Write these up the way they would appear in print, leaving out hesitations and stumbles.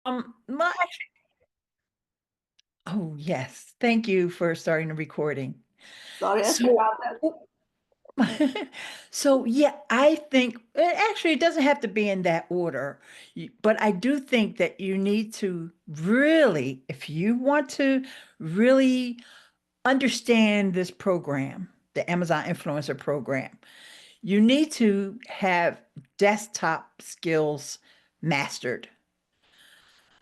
My oh yes, thank you for starting the recording. Sorry, I So, forgot that. so yeah, I think actually it doesn't have to be in that order, but I do think that you need to really, if you want to really understand this program, the Amazon Influencer Program, you need to have desktop skills mastered,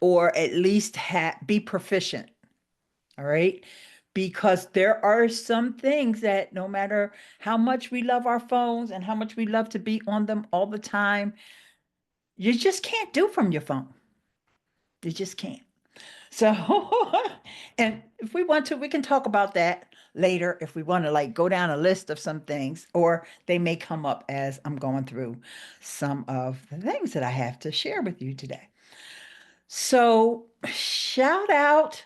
or at least be proficient. All right. Because there are some things that no matter how much we love our phones and how much we love to be on them all the time, you just can't do from your phone. You just can't. So, and if we want to, we can talk about that later if we want to like go down a list of some things, or they may come up as I'm going through some of the things that I have to share with you today. So, shout out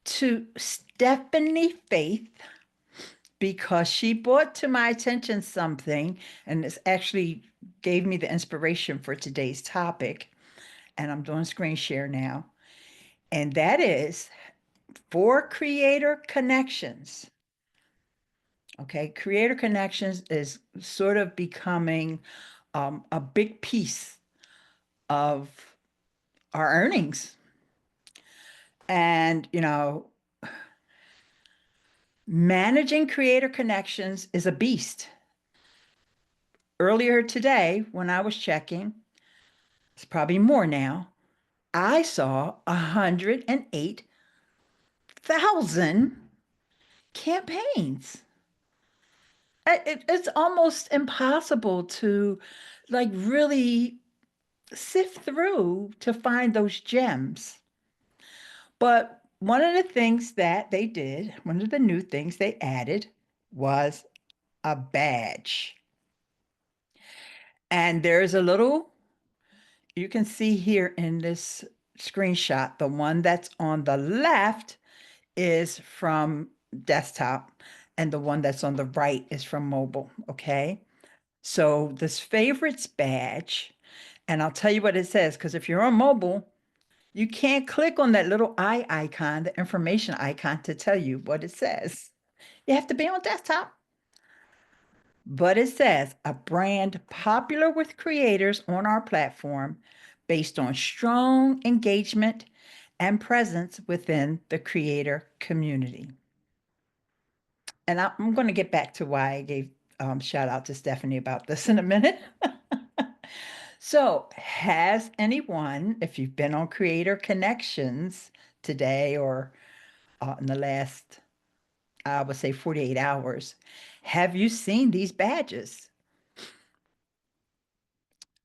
to Stephanie Faith because she brought to my attention something, and this actually gave me the inspiration for today's topic. And I'm doing screen share now. And that is for Creator Connections. Okay, Creator Connections is sort of becoming a big piece of our earnings. And, managing Creator Connections is a beast. Earlier today, when I was checking, it's probably more now, I saw 108,000 campaigns. It's almost impossible to like really sift through to find those gems. But one of the things that they did, one of the new things they added was a badge. And there's a little, you can see here in this screenshot, the one that's on the left is from desktop, and the one that's on the right is from mobile. Okay. So this favorites badge, and I'll tell you what it says, because if you're on mobile, you can't click on that little eye icon, the information icon, to tell you what it says. You have to be on desktop. But it says a brand popular with creators on our platform based on strong engagement and presence within the creator community. And I'm going to get back to why I gave shout out to Stephanie about this in a minute. So, has anyone, if you've been on Creator Connections today or in the last, I would say 48 hours, have you seen these badges?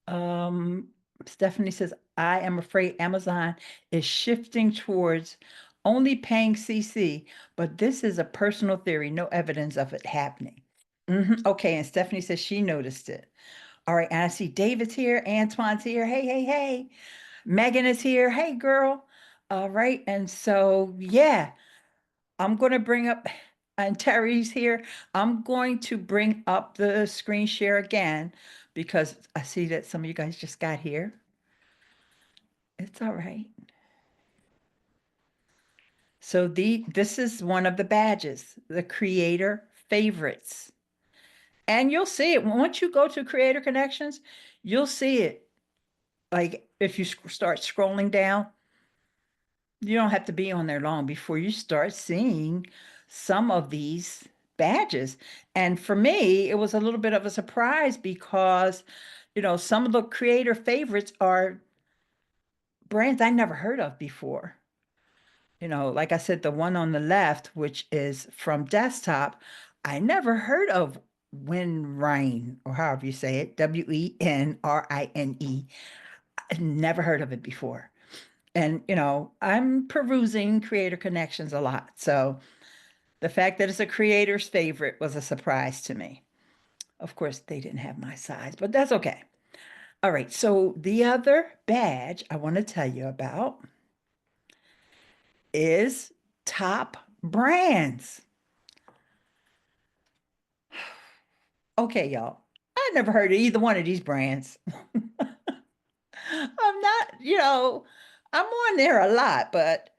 Um, Stephanie says, I am afraid Amazon is shifting towards only paying CC, but this is a personal theory, no evidence of it happening. Okay, and Stephanie says she noticed it. All right, and I see David's here, Antoine's here. Hey, hey, hey. Megan is here. Hey, girl. All right, and so yeah, I'm going to bring up, and Terry's here. I'm going to bring up the screen share again because I see that some of you guys just got here. It's all right. So this is one of the badges, the creator favorites. And you'll see it once you go to Creator Connections, you'll see it. Like if you start scrolling down, you don't have to be on there long before you start seeing some of these badges. And for me, it was a little bit of a surprise because, some of the creator favorites are brands I never heard of before. Like I said, the one on the left, which is from desktop, I never heard of WinRine, or however you say it, WENRINE. I never heard of it before. And, I'm perusing Creator Connections a lot. So the fact that it's a creator's favorite was a surprise to me. Of course, they didn't have my size, but that's okay. All right. So the other badge I want to tell you about is top brands. Okay, y'all. I never heard of either one of these brands. I'm not, I'm on there a lot, but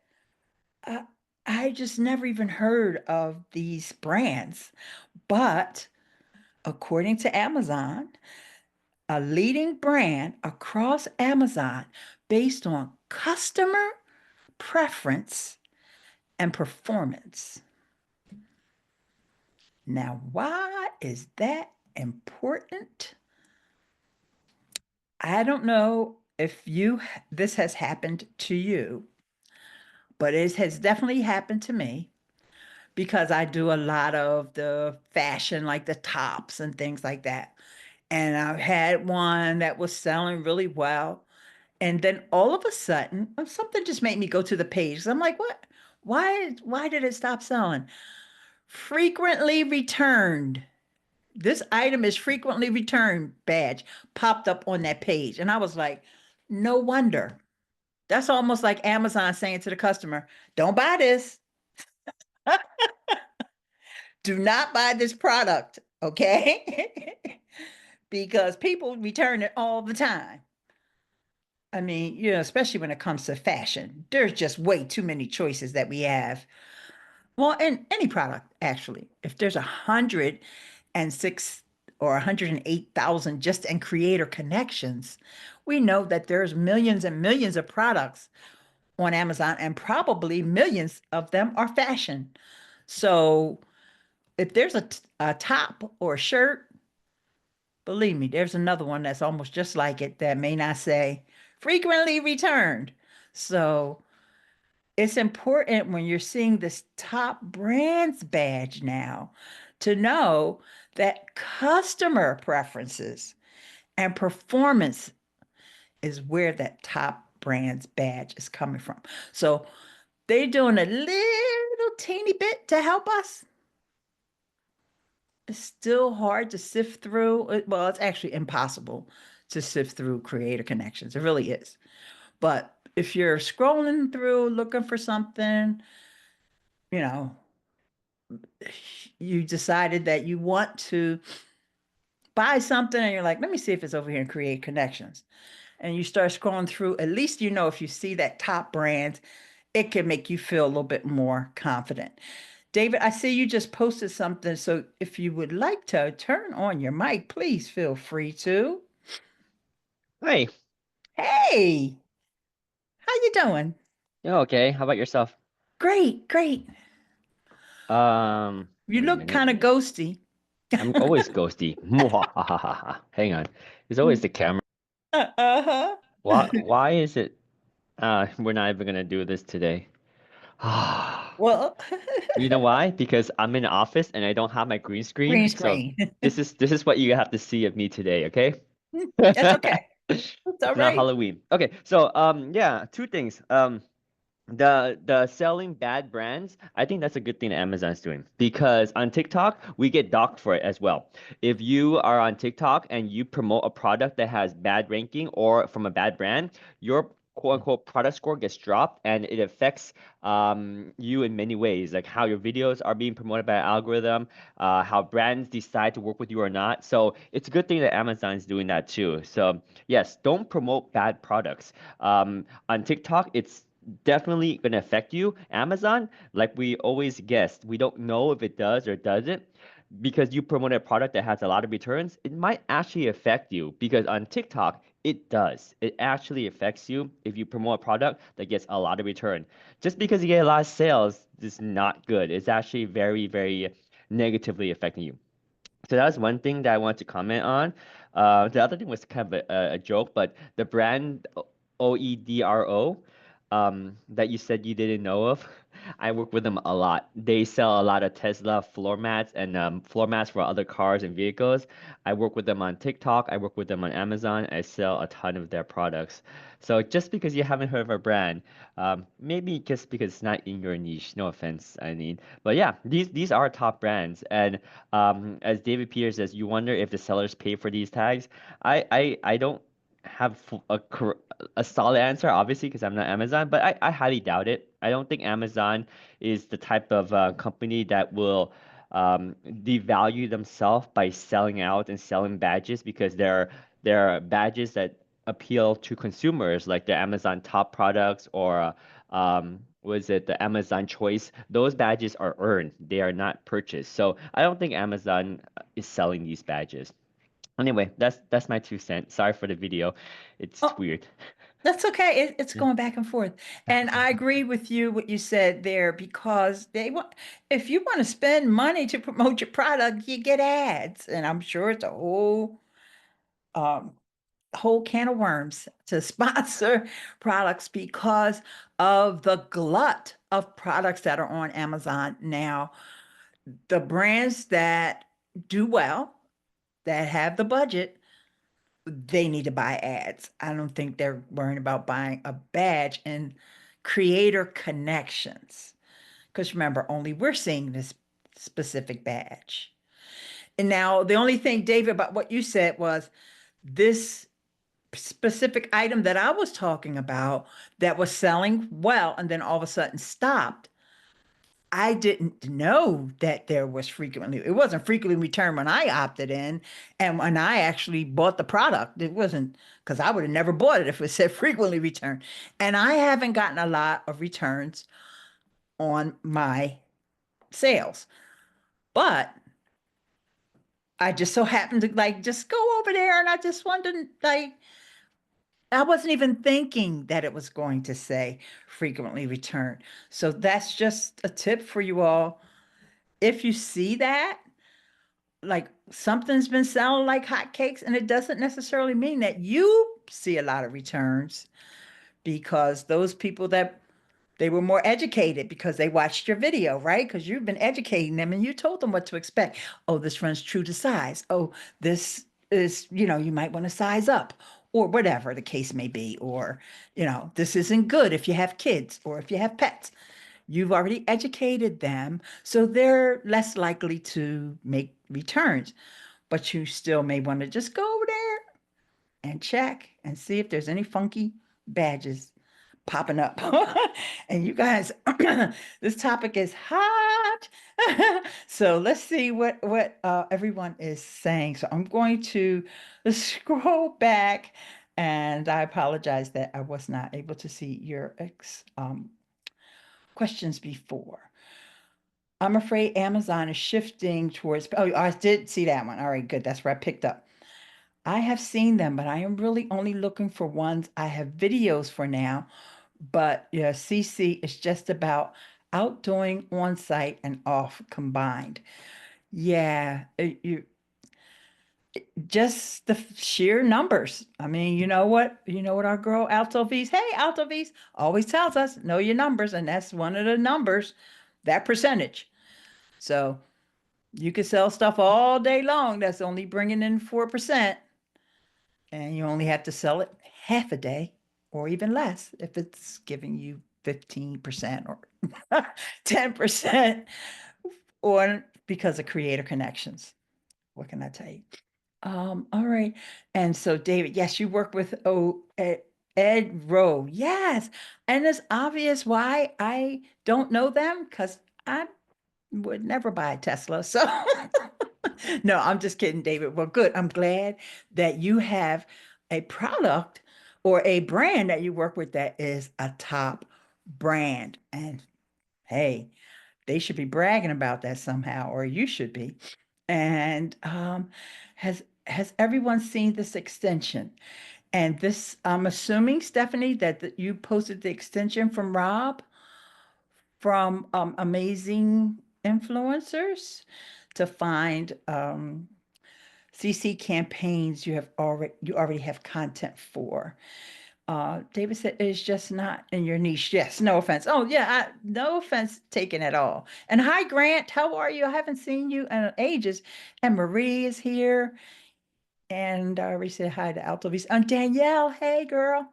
I, I just never even heard of these brands. But according to Amazon, a leading brand across Amazon based on customer preference and performance. Now, why is that important? I don't know if this has happened to you, but it has definitely happened to me because I do a lot of the fashion, like the tops and things like that. And I had one that was selling really well. And then all of a sudden, something just made me go to the page. I'm like, what? Why did it stop selling? Frequently returned. This item is frequently returned badge popped up on that page. And I was like, no wonder. That's almost like Amazon saying to the customer, don't buy this. Do not buy this product. Okay. Because people return it all the time. I mean, especially when it comes to fashion, there's just way too many choices that we have. Well, in any product, actually, if there's 106 or 108,000 just in creator connections, we know that there's millions and millions of products on Amazon, and probably millions of them are fashion. So if there's a top or a shirt, believe me, there's another one that's almost just like it that may not say frequently returned. So it's important when you're seeing this top brands badge now to know that customer preferences and performance is where that top brands badge is coming from. So they're doing a little teeny bit to help us. It's still hard to sift through. Well, it's actually impossible to sift through creator connections. It really is. But if you're scrolling through looking for something, you know, you decided that you want to buy something and you're like, let me see if it's over here and create connections. And you start scrolling through, at least if you see that top brand, it can make you feel a little bit more confident. David, I see you just posted something. So if you would like to turn on your mic, please feel free to. Hey, Hey, how you doing? you okay? How about yourself? Great, great. You Wait a look minute. kind of ghosty. I'm always ghosty. Mwahahaha. Hang on. It's always the camera. Uh-huh. Why is it we're not even gonna do this today? Well, You know why? Because I'm in the office and I don't have my green green screen. So screen. this is what you have to see of me today, okay? That's okay. That's all It's not right. Halloween. Okay, so yeah, two things. The selling bad brands, I think that's a good thing that Amazon's doing because on TikTok we get docked for it as well. If you are on TikTok and you promote a product that has bad ranking or from a bad brand, your quote unquote product score gets dropped and it affects you in many ways, like how your videos are being promoted by an algorithm, how brands decide to work with you or not. So it's a good thing that Amazon is doing that too. So yes, don't promote bad products. On TikTok, it's definitely going to affect you. Amazon, like we always guessed, we don't know if it does or doesn't. Because you promote a product that has a lot of returns, it might actually affect you. Because on TikTok, it does. It actually affects you if you promote a product that gets a lot of return. Just because you get a lot of sales is not good. It's actually very, very negatively affecting you. So that's one thing that I want to comment on. The other thing was kind of a joke, but the brand OEDRO that you said you didn't know of, I work with them a lot. They sell a lot of Tesla floor mats and floor mats for other cars and vehicles. I work with them on TikTok. I work with them on Amazon. I sell a ton of their products. So just because you haven't heard of a brand, maybe just because it's not in your niche, no offense, I mean. But yeah, these are top brands. And as David Peters says, you wonder if the sellers pay for these tags. I don't have a solid answer, obviously, because I'm not Amazon, but I highly doubt it. I don't think Amazon is the type of company that will devalue themselves by selling out and selling badges because there are badges that appeal to consumers, like the Amazon top products or was it the Amazon Choice? Those badges are earned, they are not purchased. So I don't think Amazon is selling these badges. Anyway, that's my 2 cents. Sorry for the video. It's Oh, weird. that's okay. It's going back and forth. And I agree with you what you said there because they want if you want to spend money to promote your product, you get ads. And I'm sure it's a um whole can of worms to sponsor products because of the glut of products that are on Amazon now. The brands that do well, that have the budget, they need to buy ads. I don't think they're worrying about buying a badge and creator connections. Because remember, only we're seeing this specific badge. And now the only thing, David, about what you said was this specific item that I was talking about that was selling well and then all of a sudden stopped. I didn't know that there was frequently, it wasn't frequently returned when I opted in and when I actually bought the product. It wasn't because I would have never bought it if it said frequently returned. And I haven't gotten a lot of returns on my sales, but I just so happened to like just go over there and I just wanted to like, I wasn't even thinking that it was going to say frequently returned. So that's just a tip for you all. If you see that, like something's been selling like hotcakes, and it doesn't necessarily mean that you see a lot of returns because those people that they were more educated because they watched your video, right? Because you've been educating them and you told them what to expect. Oh, this runs true to size. Oh, this is, you might want to size up or whatever the case may be. Or, this isn't good if you have kids or if you have pets. You've already educated them, so they're less likely to make returns. But you still may want to just go over there and check and see if there's any funky badges popping up. And you guys, this topic is hot. So let's see what everyone is saying. So I'm going to scroll back, and I apologize that I was not able to see your questions before. I'm afraid Amazon is shifting towards. Oh, I did see that one. All right, good. That's where I picked up. I have seen them, but I am really only looking for ones I have videos for now. But yeah, CC is just about outdoing on site and off combined. Yeah, you just the sheer numbers. I mean, you know what? You know what our girl Alto V's, hey, Alto V's always tells us, know your numbers, and that's one of the numbers, that percentage. So you could sell stuff all day long that's only bringing in 4%, and you only have to sell it half a day or even less if it's giving you 15% or 10% or because of creator connections. What can I tell you? All right. And so, David, yes, you work with Ed Rowe. Yes. And it's obvious why I don't know them because I would never buy a Tesla. So, no, I'm just kidding, David. Well, good. I'm glad that you have a product or a brand that you work with that is a top brand. And hey, they should be bragging about that somehow, or you should be. And has everyone seen this extension? And this, I'm assuming, Stephanie, that you posted the extension from Rob from Amazing Influencers to find CC campaigns you already have content for. David said it's just not in your niche. Yes, no offense. Oh yeah, no offense taken at all. And hi Grant, how are you? I haven't seen you in ages. And Marie is here. And we said hi to Altovis. And Danielle, hey girl.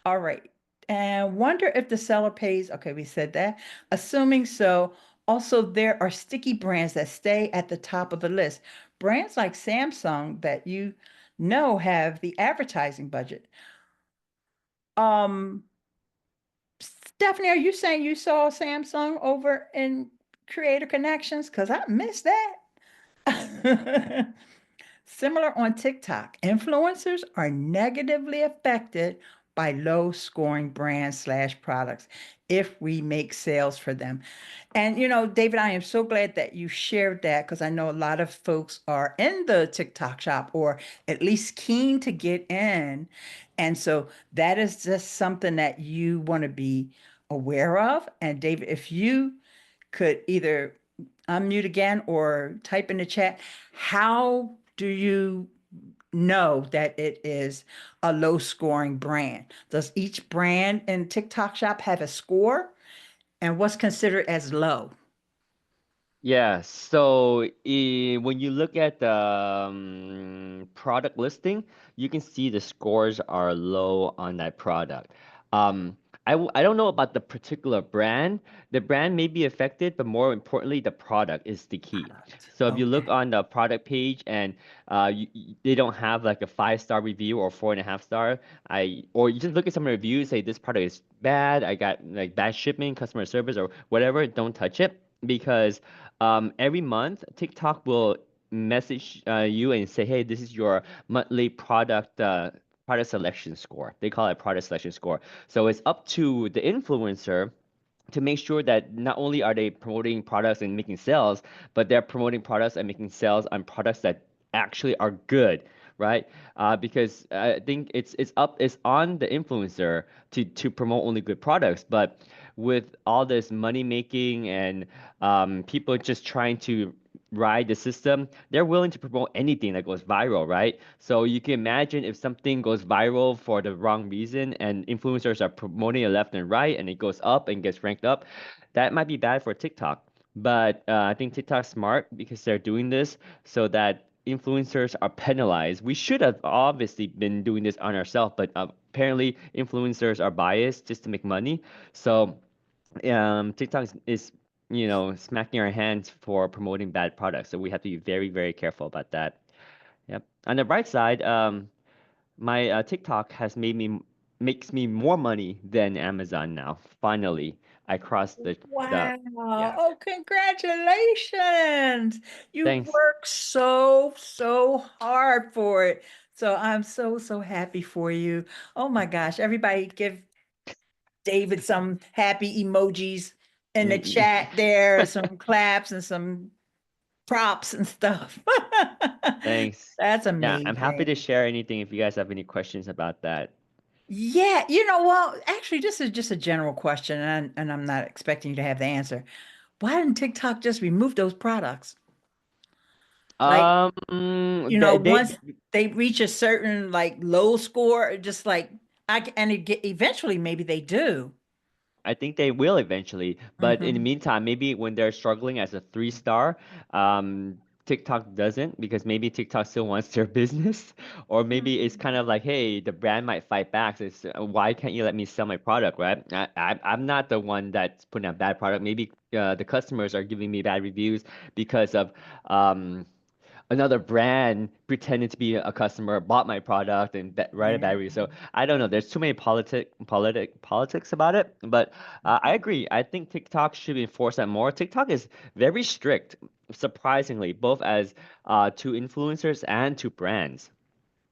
All right. And wonder if the seller pays. Okay, we said that. Assuming so. Also, there are sticky brands that stay at the top of the list. Brands like Samsung that you know have the advertising budget. Um, Stephanie, are you saying you saw Samsung over in Creator Connections? Because I missed that. Similar on TikTok, influencers are negatively affected by low scoring brands slash products if we make sales for them. And David, I am so glad that you shared that because I know a lot of folks are in the TikTok shop or at least keen to get in. And so that is just something that you want to be aware of. And David, if you could either unmute again or type in the chat, how do you know that it is a low scoring brand? Does each brand in TikTok shop have a score? And what's considered as low? Yeah, so when you look at the product listing, you can see the scores are low on that product. Um, I don't know about the particular brand. The brand may be affected, but more importantly, the product is the key. Product. So if you look Okay. on the product page and they don't have like a 5-star review or 4.5 star, or you just look at some reviews, say this product is bad, I got like bad shipping, customer service, or whatever, don't touch it because every month, TikTok will message you and say, "Hey, this is your monthly product selection score." They call it product selection score. So it's up to the influencer to make sure that not only are they promoting products and making sales, but they're promoting products and making sales on products that actually are good, right? Because I think it's on the influencer to promote only good products, but with all this money making and people just trying to ride the system, they're willing to promote anything that goes viral, right? So you can imagine if something goes viral for the wrong reason and influencers are promoting it left and right and it goes up and gets ranked up, that might be bad for TikTok. But I think TikTok's smart because they're doing this so that influencers are penalized. We should have obviously been doing this on ourselves, but apparently influencers are biased just to make money. So TikTok is, smacking our hands for promoting bad products. So we have to be very, very careful about that. Yep. On the bright side, my TikTok has makes me more money than Amazon now. Finally, I crossed the Wow. yeah. Oh, congratulations. You've Thanks. worked so, so hard for it. So I'm so, so happy for you. Oh my gosh. Everybody give David some happy emojis in the Mm, chat there, some claps and some props and stuff. Thanks. That's Yeah, I'm happy to amazing. share anything if you guys have any questions about that. Yeah, well, actually, this is just a general question, and I'm not expecting you to have the answer. Why didn't TikTok just remove those products? Like, They once they reach a certain like low score, just like and eventually maybe they do. I think they will eventually, but in the Hmm. meantime, maybe when they're struggling as a 3-star, TikTok doesn't because maybe TikTok still wants their business, or maybe it's kind of like, hey, the brand might fight back. So it's, why can't you let me sell my product, right? I'm not the one that's putting out bad product. Maybe the customers are giving me bad reviews because of um, another brand pretending to be a customer bought my product and write a bad Yeah. review. So I don't know. There's too many politics about it. But I agree. I think TikTok should enforce that more. TikTok is very strict, surprisingly, both as to influencers and to brands.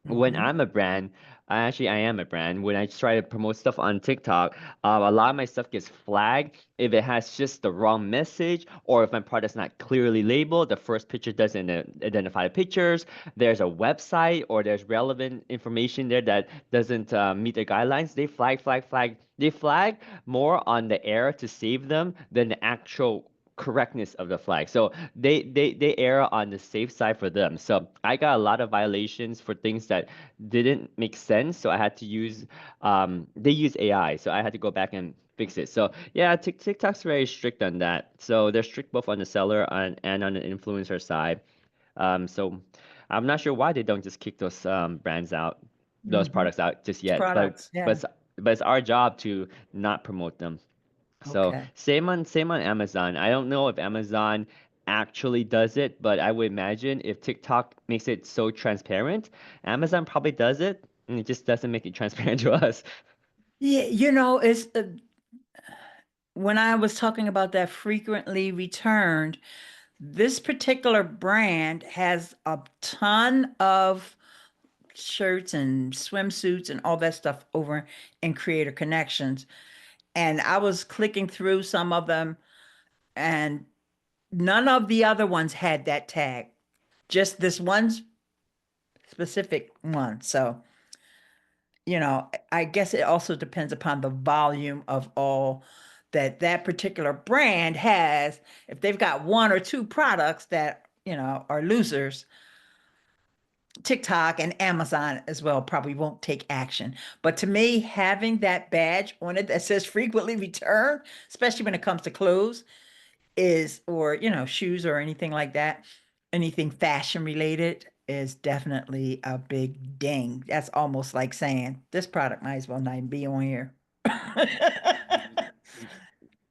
When Hmm. I'm a brand, I am a brand. When I try to promote stuff on TikTok, a lot of my stuff gets flagged if it has just the wrong message or if my product's not clearly labeled. The first picture doesn't identify the pictures. There's a website or there's relevant information there that doesn't meet the guidelines. They flag. They flag more on the error to save them than the actual correctness of the flag. So they err on the safe side for them. So I got a lot of violations for things that didn't make sense. So I had to use they use AI. So I had to go back and fix it. So yeah, TikTok's very strict on that. So they're strict both on the seller and on the influencer side. So I'm not sure why they don't just kick those brands out, those Hmm. products out just yet. Products. Yeah. But it's our job to not promote them. So Okay. same on Amazon. I don't know if Amazon actually does it, but I would imagine if TikTok makes it so transparent, Amazon probably does it, and it just doesn't make it transparent to us. Yeah, when I was talking about that frequently returned. This particular brand has a ton of shirts and swimsuits and all that stuff over in Creator Connections. And I was clicking through some of them, and none of the other ones had that tag, just this one specific one. So, I guess it also depends upon the volume of all that that particular brand has. If they've got one or two products that, are losers, TikTok and Amazon as well probably won't take action. But to me, having that badge on it that says frequently returned, especially when it comes to clothes, or, shoes or anything like that, anything fashion related is definitely a big ding. That's almost like saying this product might as well not even be on here.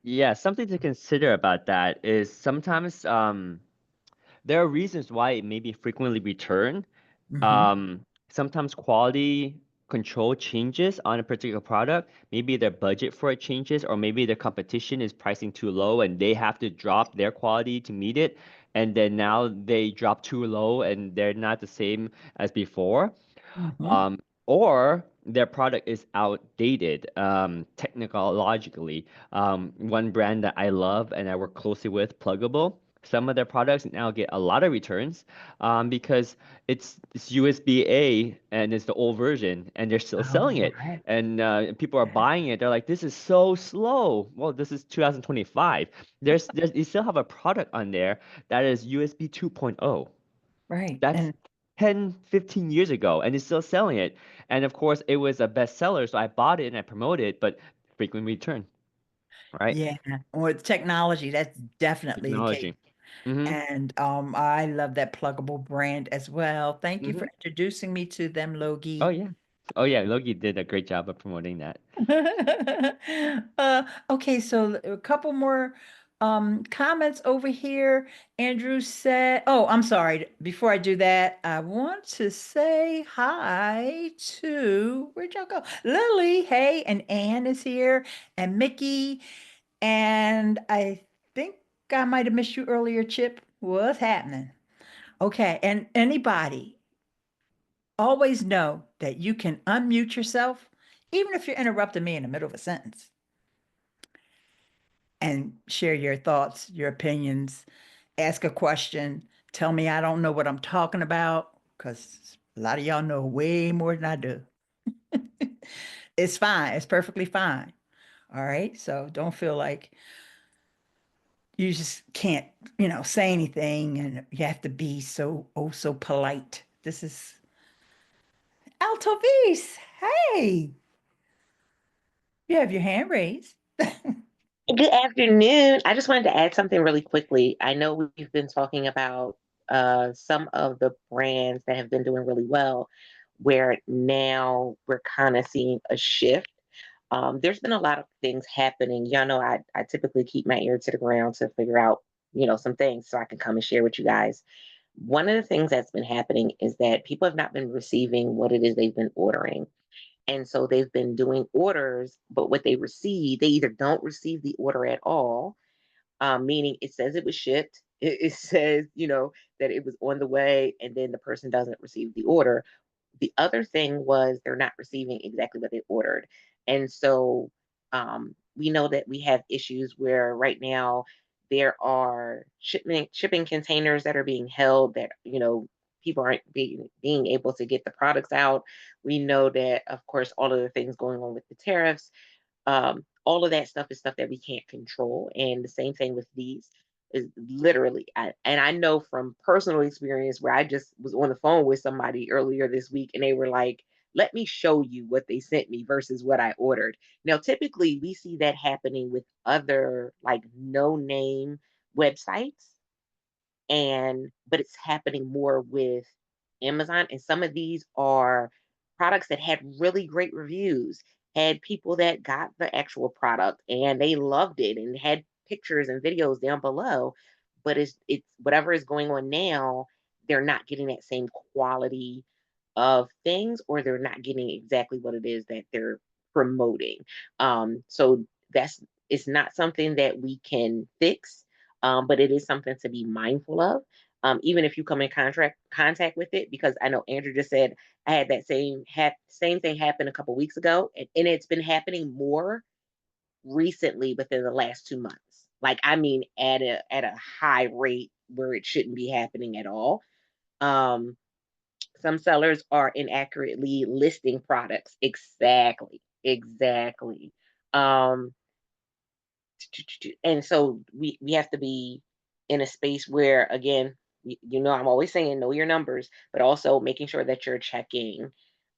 Yeah, something to consider about that is sometimes there are reasons why it may be frequently returned. Hmm. Sometimes quality control changes on a particular product. Maybe their budget for it changes, or maybe their competition is pricing too low and they have to drop their quality to meet it. And then now they drop too low and they're not the same as before. Hmm. Um, or their product is outdated, technologically. One brand that I love and I work closely with, Pluggable, some of their products now get a lot of returns, because it's USB-A and it's the old version and they're still selling Oh, it. right. And people are buying it. They're like, this is so slow. Well, this is 2025. You still have a product on there that is USB 2.0. Right. That's And 10, 15 years ago, and it's still selling it. And of course, it was a bestseller, so I bought it and I promoted it, but frequent return, right? yeah, with technology, that's definitely the case. Technology. Mm-hmm. And I love that Pluggable brand as well. Thank you Mm-hmm. for introducing me to them, Oh Logie. yeah. Oh yeah, Logi did a great job of promoting that. Okay, so a couple more comments over here. Andrew said, oh, I'm sorry. Before I do that, I want to say hi to, where'd y'all go? Lily, hey, and Ann is here, and Mickey, and I think I might have missed you earlier, Chip. What's happening? Okay, and anybody, always know that you can unmute yourself, even if you're interrupting me in the middle of a sentence, and share your thoughts, your opinions, ask a question, tell me I don't know what I'm talking about, because a lot of y'all know way more than I do. It's fine, it's perfectly fine. All right, so don't feel like you just can't, say anything and you have to be so, oh, so polite. This is Altovis. Hey, you have your hand raised. Good afternoon. I just wanted to add something really quickly. I know we've been talking about some of the brands that have been doing really well, where now we're kind of seeing a shift. There's been a lot of things happening. Y'all know I typically keep my ear to the ground to figure out, some things so I can come and share with you guys. One of the things that's been happening is that people have not been receiving what it is they've been ordering. And so they've been doing orders, but what they receive, they either don't receive the order at all, meaning it says it was shipped, it says, that it was on the way, and then the person doesn't receive the order. The other thing was they're not receiving exactly what they ordered. And so we know that we have issues where right now there are shipping containers that are being held that, people aren't being able to get the products out. We know that, of course, all of the things going on with the tariffs, all of that stuff is stuff that we can't control. And the same thing with these is literally, and I know from personal experience where I just was on the phone with somebody earlier this week and they were like, let me show you what they sent me versus what I ordered. Now, typically we see that happening with other like no name websites, but it's happening more with Amazon. And some of these are products that had really great reviews, had people that got the actual product and they loved it and had pictures and videos down below. But it's whatever is going on now, they're not getting that same quality of things, or they're not getting exactly what it is that they're promoting. So that's it's not something that we can fix. but it is something to be mindful of. Even if you come in contact with it, because I know Andrew just said I had that same thing happen a couple weeks ago, and it's been happening more recently within the last 2 months. Like, I mean, at a high rate where it shouldn't be happening at all. Um, some sellers are inaccurately listing products. Exactly. Exactly. Um, and so we have to be in a space where, again, I'm always saying know your numbers, but also making sure that you're checking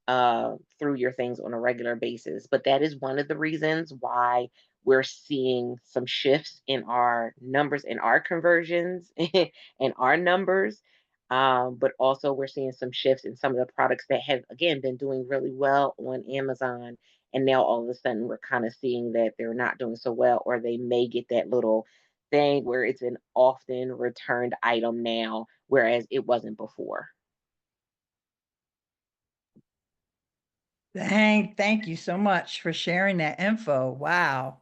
through your things on a regular basis. But that is one of the reasons why we're seeing some shifts in our numbers, in our conversions, and our numbers. But also, we're seeing some shifts in some of the products that have, again, been doing really well on Amazon. And now all of a sudden, we're kind of seeing that they're not doing so well, or they may get that little thing where it's an often returned item now, whereas it wasn't before. Thank you so much for sharing that info. Wow.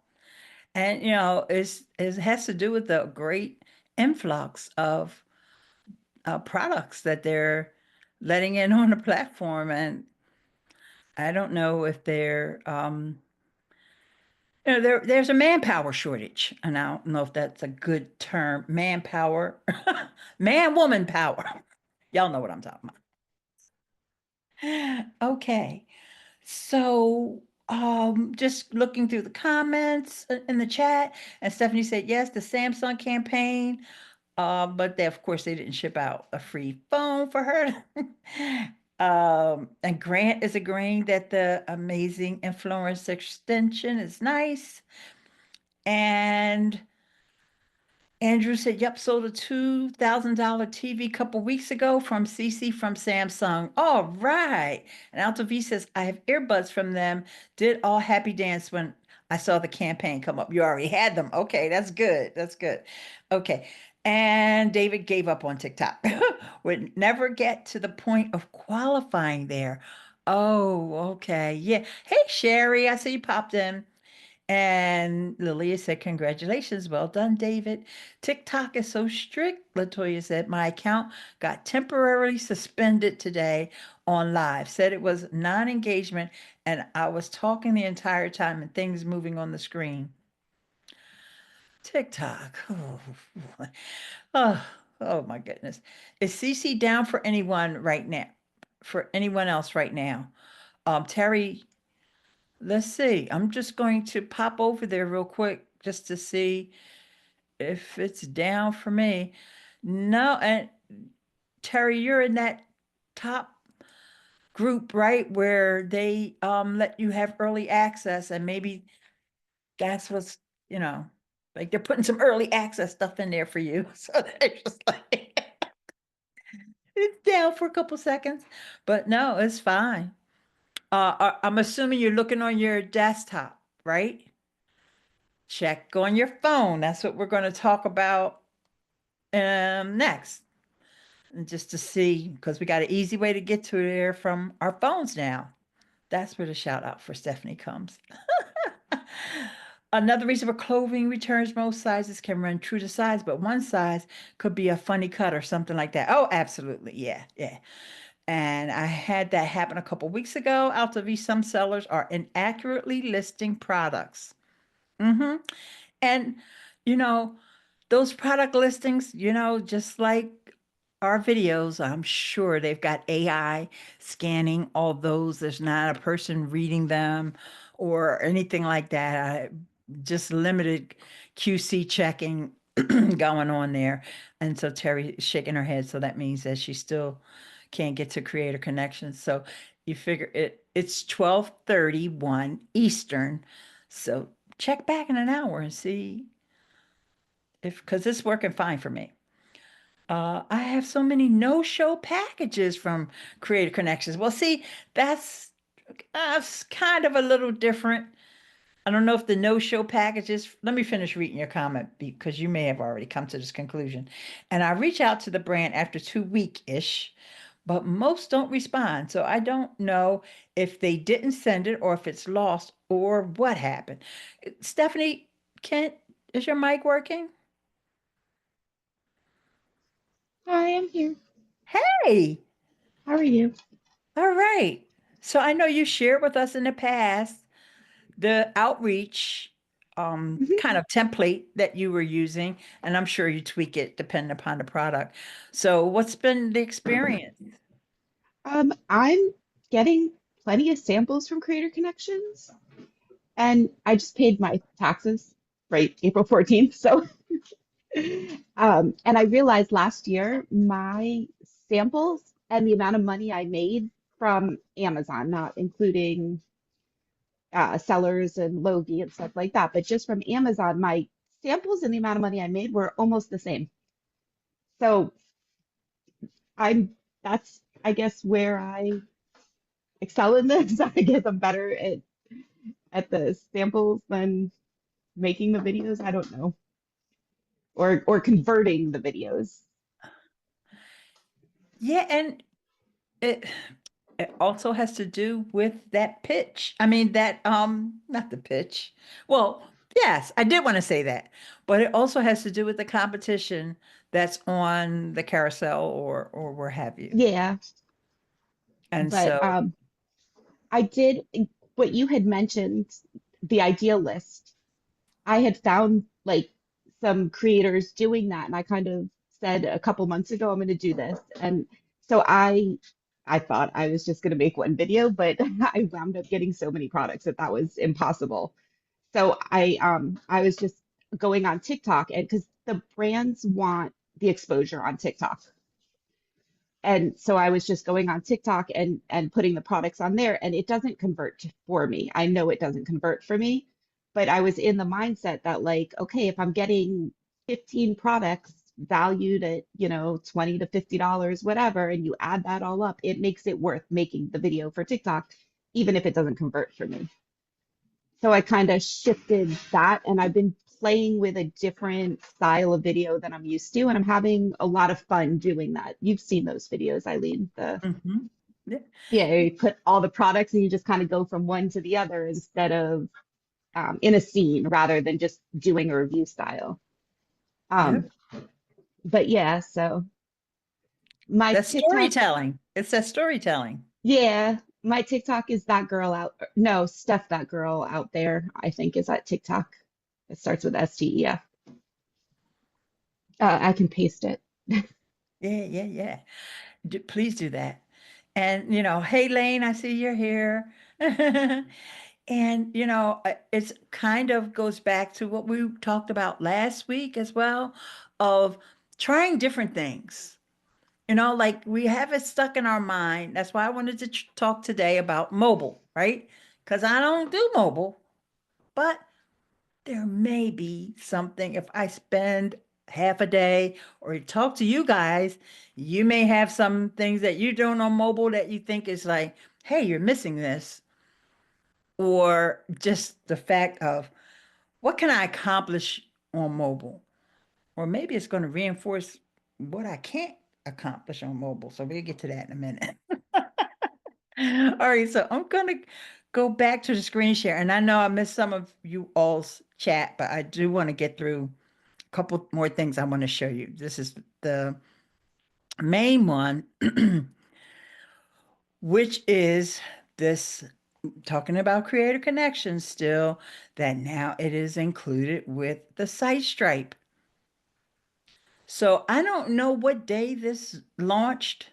And it has to do with the great influx of products that they're letting in on the platform. And I don't know if there's a manpower shortage. And I don't know if that's a good term, manpower, man, woman power. Y'all know what I'm talking about. Okay. So, just looking through the comments in the chat, and Stephanie said, yes, the Samsung campaign, but of course, they didn't ship out a free phone for her. And Grant is agreeing that the amazing influence extension is nice. And Andrew said, yep, sold a $2,000 TV couple weeks ago from CC from Samsung. All right. And Alta V says, I have earbuds from them. Did all happy dance when I saw the campaign come up. You already had them. Okay, that's good. That's good. Okay. And David gave up on TikTok. Would never get to the point of qualifying there. Oh, okay. Yeah. Hey, Sherry, I see you popped in. And Lilia said, congratulations. Well done, David. TikTok is so strict. Latoya said, my account got temporarily suspended today on live. Said it was non-engagement and I was talking the entire time and things moving on the screen. TikTok. Oh, oh, oh my goodness. Is CC down for anyone right now? For anyone else right now? Terry, let's see. I'm just going to pop over there real quick just to see if it's down for me. No, and Terry, you're in that top group, right? Where they let you have early access and maybe that's what's, you know, like they're putting some early access stuff in there for you. So they're just like it's down for a couple seconds, but no, it's fine. I'm assuming you're looking on your desktop, right? Check on your phone. That's what we're going to talk about next. And just to see, because we got an easy way to get to there from our phones now. That's where the shout out for Stephanie comes. Another reason for clothing returns, most sizes can run true to size, but one size could be a funny cut or something like that. Oh, absolutely. Yeah, yeah. And I had that happen a couple weeks ago. Alta V, some sellers are inaccurately listing products. Mm-hmm. And, you know, those product listings, just like our videos, I'm sure they've got AI scanning all those. There's not a person reading them or anything like that. Just limited QC checking going on there. And so Terry is shaking her head. So that means that she still can't get to creator connections. So you figure it's 12:31 Eastern. So check back in an hour and see because it's working fine for me. I have so many no-show packages from Creative Connections. Well, see, that's kind of a little different. I don't know if the no-show packages, let me finish reading your comment because you may have already come to this conclusion. And I reach out to the brand after 2 week-ish, but most don't respond. So I don't know if they didn't send it or if it's lost or what happened. Stephanie, is your mic working? Hi, I'm here. Hey, How are you? all right. So I know you shared with us in the past the outreach Mhm. kind of template that you were using, and I'm sure you tweak it depending upon the product. So what's been the experience? I'm getting plenty of samples from Creator Connections, and I just paid my taxes, right, April 14th. So, and I realized last year my samples and the amount of money I made from Amazon, not including sellers and Logi and stuff like that, but just from Amazon, my samples and the amount of money I made were almost the same. So I'm that's I guess where I excel in this. I guess I'm better at the samples than making the videos. I don't know. Or converting the videos. Yeah, and it it also has to do with that pitch. I mean that not the pitch. Well, yes, I did want to say that, but it also has to do with the competition that's on the carousel or where have you. Yeah, And but so, I did what you had mentioned, the ideal list. I had found like some creators doing that, and I kind of said a couple months ago I'm going to do this. And so I thought I was just going to make one video, but I wound up getting so many products that that was impossible. So I was just going on TikTok, and because the brands want the exposure on TikTok. And so I was just going on TikTok and putting the products on there, and it doesn't convert for me. I know it doesn't convert for me, but I was in the mindset that like, okay, if I'm getting 15 products valued at, $20 to $50, whatever, and you add that all up, it makes it worth making the video for TikTok, even if it doesn't convert for me. So I kind of shifted that, and I've been playing with a different style of video than I'm used to, and I'm having a lot of fun doing that. You've seen those videos, Eileen. mhm. Yeah. Yeah, you put all the products and you just kind of go from one to the other instead of in a scene rather than just doing a review style. Um, Yep. but yeah, so my That's TikTok, storytelling. It's that storytelling. yeah, my TikTok is that girl out. No, Steph, that girl out there, I think is at TikTok. It starts with STEF. I can paste it. Yeah, yeah, yeah. Please do that. And, hey, Lane, I see you're here. And, it's kind of goes back to what we talked about last week as well of trying different things. Like we have it stuck in our mind. That's why I wanted to talk today about mobile, right? Because I don't do mobile, but there may be something if I spend half a day or talk to you guys, you may have some things that you doing on mobile that you think is like, hey, you're missing this. Or just the fact of what can I accomplish on mobile? Or maybe it's going to reinforce what I can't accomplish on mobile. So we'll get to that in a minute. All right, so I'm gonna go back to the screen share, and I know I missed some of you all's chat, but I do want to get through a couple more things I want to show you. This is the main one, which is this talking about Creator Connections still, that now it is included with the site stripe. So I don't know what day this launched.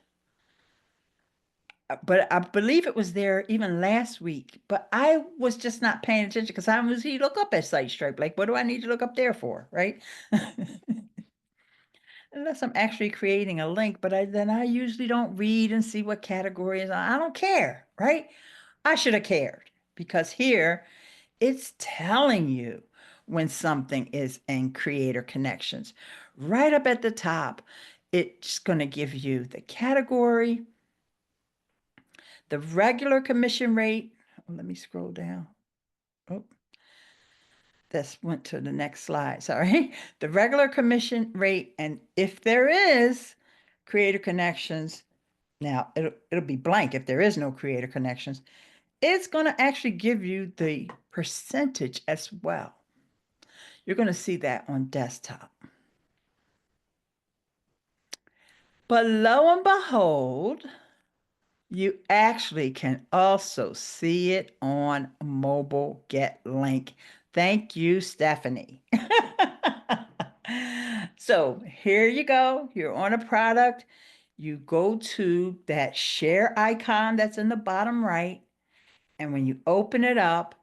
But I believe it was there even last week. But I was just not paying attention because I was he look up at Site Stripe. Like, what do I need to look up there for, right? Unless I'm actually creating a link, but then I usually don't read and see what categories. I don't care, right? I should have cared because here it's telling you when something is in Creator Connections. Right up at the top, it's going to give you the category, the regular commission rate, let me scroll down. Oh, this went to the next slide. Sorry. The regular commission rate, and if there is Creator Connections, now it'll be blank if there is no Creator Connections. It's going to actually give you the percentage as well. You're going to see that on desktop. But lo and behold, you actually can also see it on mobile get link. Thank you, Stephanie. So here you go. You're on a product. You go to that share icon that's in the bottom right. And when you open it up,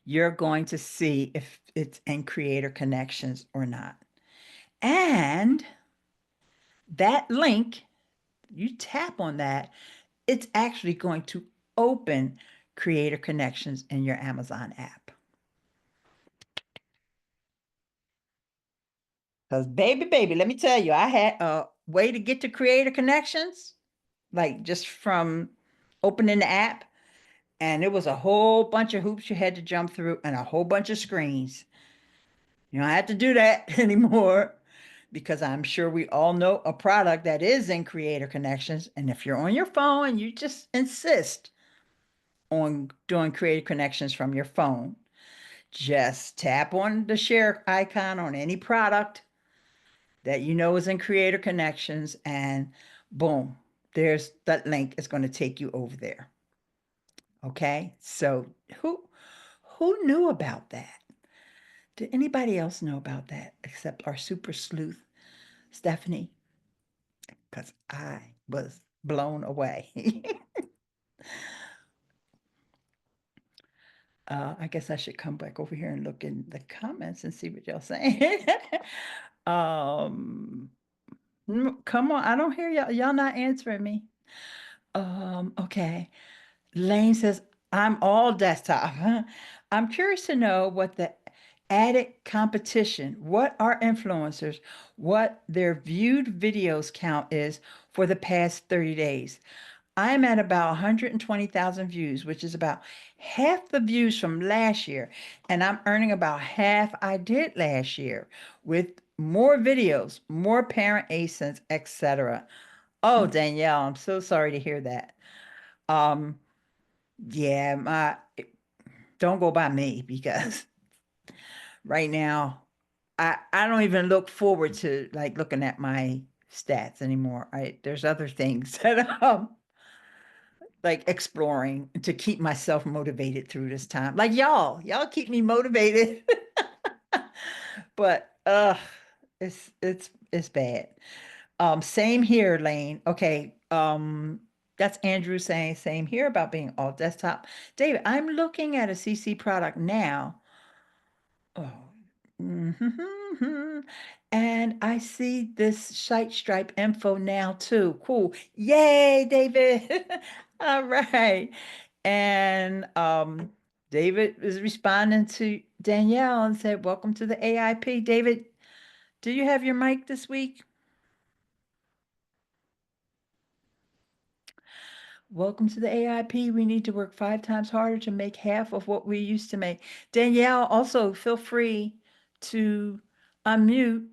you're going to see if it's in Creator Connections or not. And that link, you tap on that, it's actually going to open Creator Connections in your Amazon app. Because baby, let me tell you, I had a way to get to Creator Connections, like just from opening the app, and it was a whole bunch of hoops you had to jump through and a whole bunch of screens. You don't have to do that anymore because I'm sure we all know a product that is in Creator Connections. And if you're on your phone and you just insist on doing Creator Connections from your phone, just tap on the share icon on any product that you know is in Creator Connections, and boom, there's that link is going to take you over there. Okay, so who knew about that? Did anybody else know about that except our super sleuth, Stephanie? Because I was blown away. I guess I should come back over here and look in the comments and see what y'all saying. Come on, I don't hear y'all. Y'all not answering me. Okay. Lane says, I'm all desktop. I'm curious to know what the added competition, what our influencers, what their viewed videos count is for the past 30 days. I'm at about 120,000 views, which is about half the views from last year. And I'm earning about half I did last year with more videos, more parent ASINs, etc. Oh, Danielle, I'm so sorry to hear that. Yeah, don't go by me because right now I don't even look forward to like looking at my stats anymore. There's other things that like exploring to keep myself motivated through this time. Like y'all keep me motivated. But it's bad. Same here, Lane. Okay. That's Andrew saying same here about being all desktop. David, I'm looking at a CC product now. Oh. And I see this site stripe info now too. Cool. Yay, David. All right. And David is responding to Danielle and said, welcome to the AIP. David, do you have your mic this week? Welcome to the AIP. We need to work 5 times harder to make half of what we used to make. Danielle, also feel free to unmute.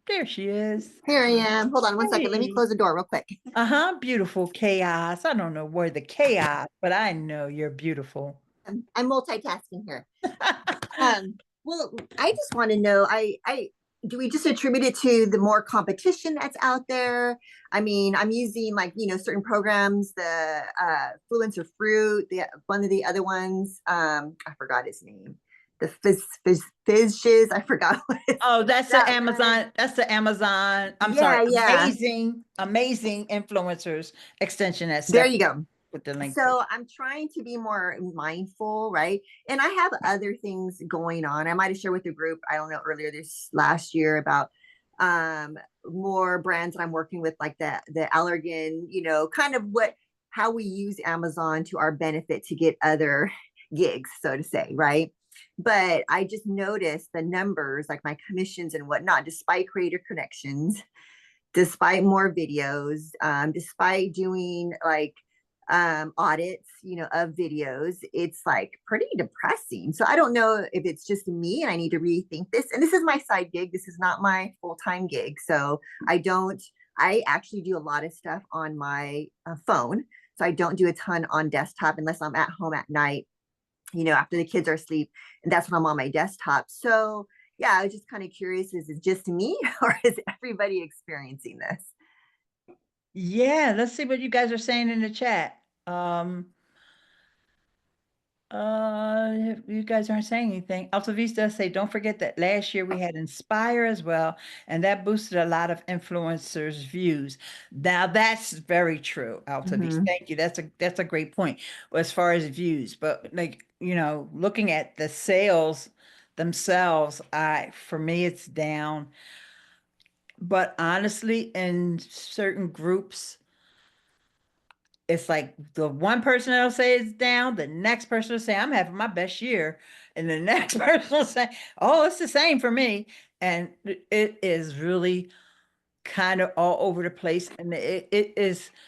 There she is. Here I am. Hold on one second. Let me Hey. close the door real quick. Beautiful chaos. I don't know where the chaos, but I know you're beautiful. I'm multitasking here. Well, I just want to know, I do we just attribute it to the more competition that's out there? I mean, I'm using like, certain programs, the Fluencer Fruit, one of the other ones, I forgot his name. The Fizzes, I forgot what it's. Oh, that's the Amazon. That's the Amazon. I'm sorry. Amazing influencers extension. There you go. With the link. So I'm trying to be more mindful, right? And I have other things going on. I might have shared with the group, I don't know, earlier this last year about more brands that I'm working with, like the Allergan, kind of how we use Amazon to our benefit to get other gigs, so to say, right? But I just noticed the numbers, like my commissions and whatnot, despite Creator Connections, despite more videos, despite doing like audits, of videos, it's like pretty depressing. So I don't know if it's just me and I need to rethink this. And this is my side gig. This is not my full-time gig. So I actually do a lot of stuff on my phone. So I don't do a ton on desktop unless I'm at home at night, after the kids are asleep, and that's when I'm on my desktop. So yeah, I was just kind of curious, is it just me or is everybody experiencing this? Yeah, let's see what you guys are saying in the chat. You guys aren't saying anything. Alta Vista say, don't forget that last year we had Inspire as well, and that boosted a lot of influencers' views. Now that's very true, Alta Vista. Mhm. Thank you. That's a great point as far as views. But like, looking at the sales themselves, for me it's down. But honestly, in certain groups, it's like the one person that'll say it's down, the next person will say, I'm having my best year. And the next person will say, oh, it's the same for me. And it is really kind of all over the place. And it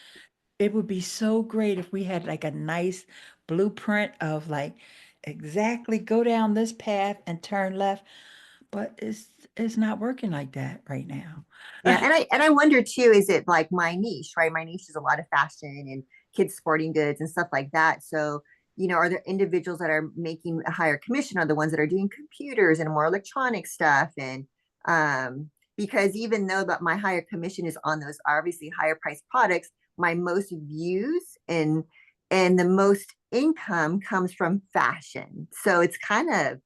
would be so great if we had like a nice blueprint of like exactly go down this path and turn left. But it's not working like that right now. Yeah, and I wonder too, is it like my niche, right? My niche is a lot of fashion and kids sporting goods and stuff like that. So, are there individuals that are making a higher commission are the ones that are doing computers and more electronic stuff? And because even though that my higher commission is on those obviously higher priced products, my most views and the most income comes from fashion. So it's kind of,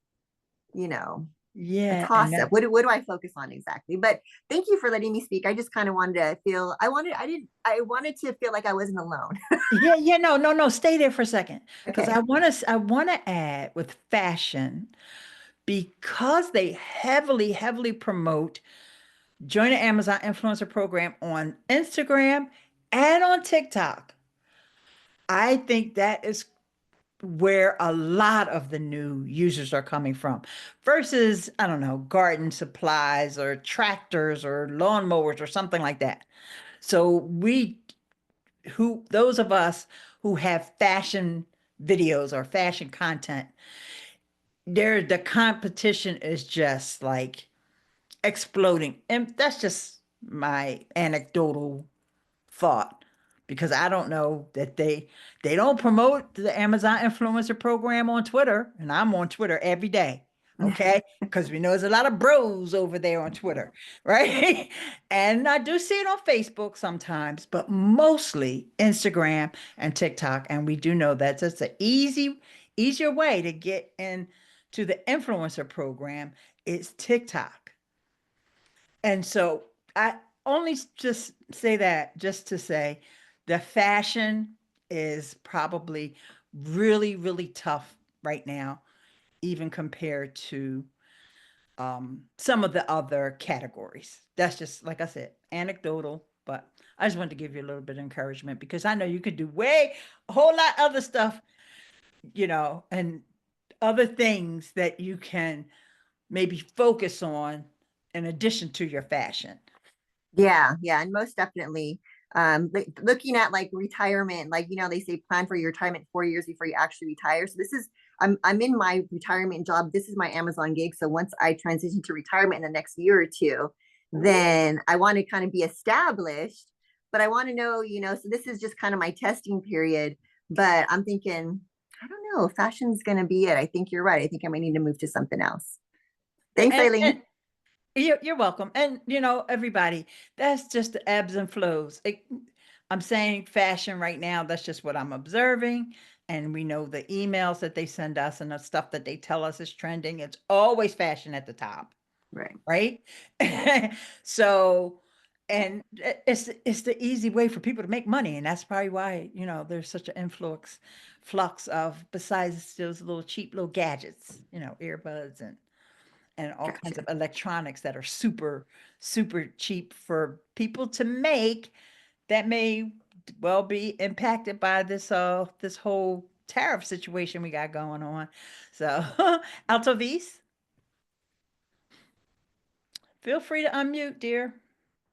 you know, a Yeah, and toss up. What do I focus on exactly? But thank you for letting me speak. I just kind of wanted to feel I wanted to feel like I wasn't alone. yeah, no, stay there for a second. Because Okay. I want to add with fashion, because they heavily promote join the Amazon influencer program on Instagram and on TikTok. I think that is where a lot of the new users are coming from versus, I don't know, garden supplies or tractors or lawnmowers or something like that. So those of us who have fashion videos or fashion content, the competition is just like exploding. And that's just my anecdotal thought, because I don't know that they don't promote the Amazon influencer program on Twitter, and I'm on Twitter every day. Okay, because we know there's a lot of bros over there on Twitter, right? And I do see it on Facebook sometimes, but mostly Instagram and TikTok. And we do know that it's an easier way to get into the influencer program is TikTok. And so I only just say that just to say the fashion is probably really tough right now, even compared to some of the other categories. That's just, like I said, anecdotal, but I just wanted to give you a little bit of encouragement because I know you could do a whole lot other stuff, and other things that you can maybe focus on in addition to your fashion. Yeah, and most definitely. Looking at like retirement, like they say plan for your retirement 4 years before you actually retire. So this is I'm in my retirement job. This is my Amazon gig. So once I transition to retirement in the next year or two, then I want to kind of be established. But I want to know, so this is just kind of my testing period. But I'm thinking, I don't know, fashion's gonna be it. I think you're right. I think I might need to move to something else. Thanks, And, Eileen. and you're welcome. And everybody, that's just the ebbs and flows. I'm saying fashion right now, that's just what I'm observing. And we know the emails that they send us and the stuff that they tell us is trending. It's always fashion at the top, Right. right? So, and it's the easy way for people to make money. And that's probably why, there's such an flux of, besides those little cheap little gadgets, earbuds and all kinds Gotcha. of electronics that are super cheap for people to make, that may well be impacted by this whole tariff situation we got going on. So Altovis, feel free to unmute, dear.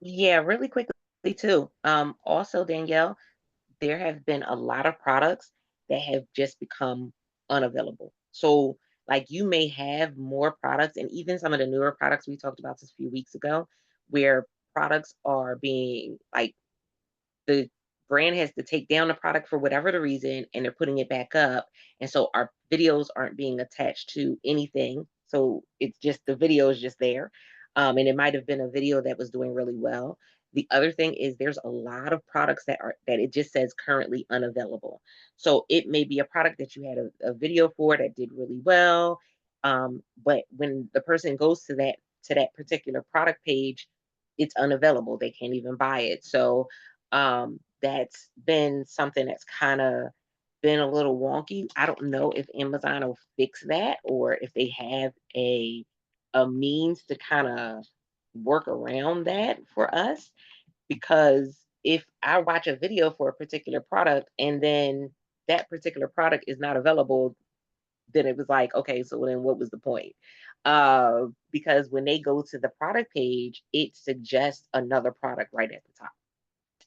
Yeah, really quickly too. Also, Danielle, there have been a lot of products that have just become unavailable. So, like, you may have more products, and even some of the newer products we talked about just a few weeks ago, where products are being like the brand has to take down the product for whatever the reason, and they're putting it back up. And so our videos aren't being attached to anything. So it's just the video is just there. And it might have been a video that was doing really well. The other thing is there's a lot of products that it just says currently unavailable. So it may be a product that you had a video for that did really well. But when the person goes to that particular product page, it's unavailable. They can't even buy it. So that's been something that's kind of been a little wonky. I don't know if Amazon will fix that or if they have a means to kind of work around that for us. Because if I watch a video for a particular product and then that particular product is not available, then it was like, okay, so then what was the point? Because when they go to the product page, it suggests another product right at the top.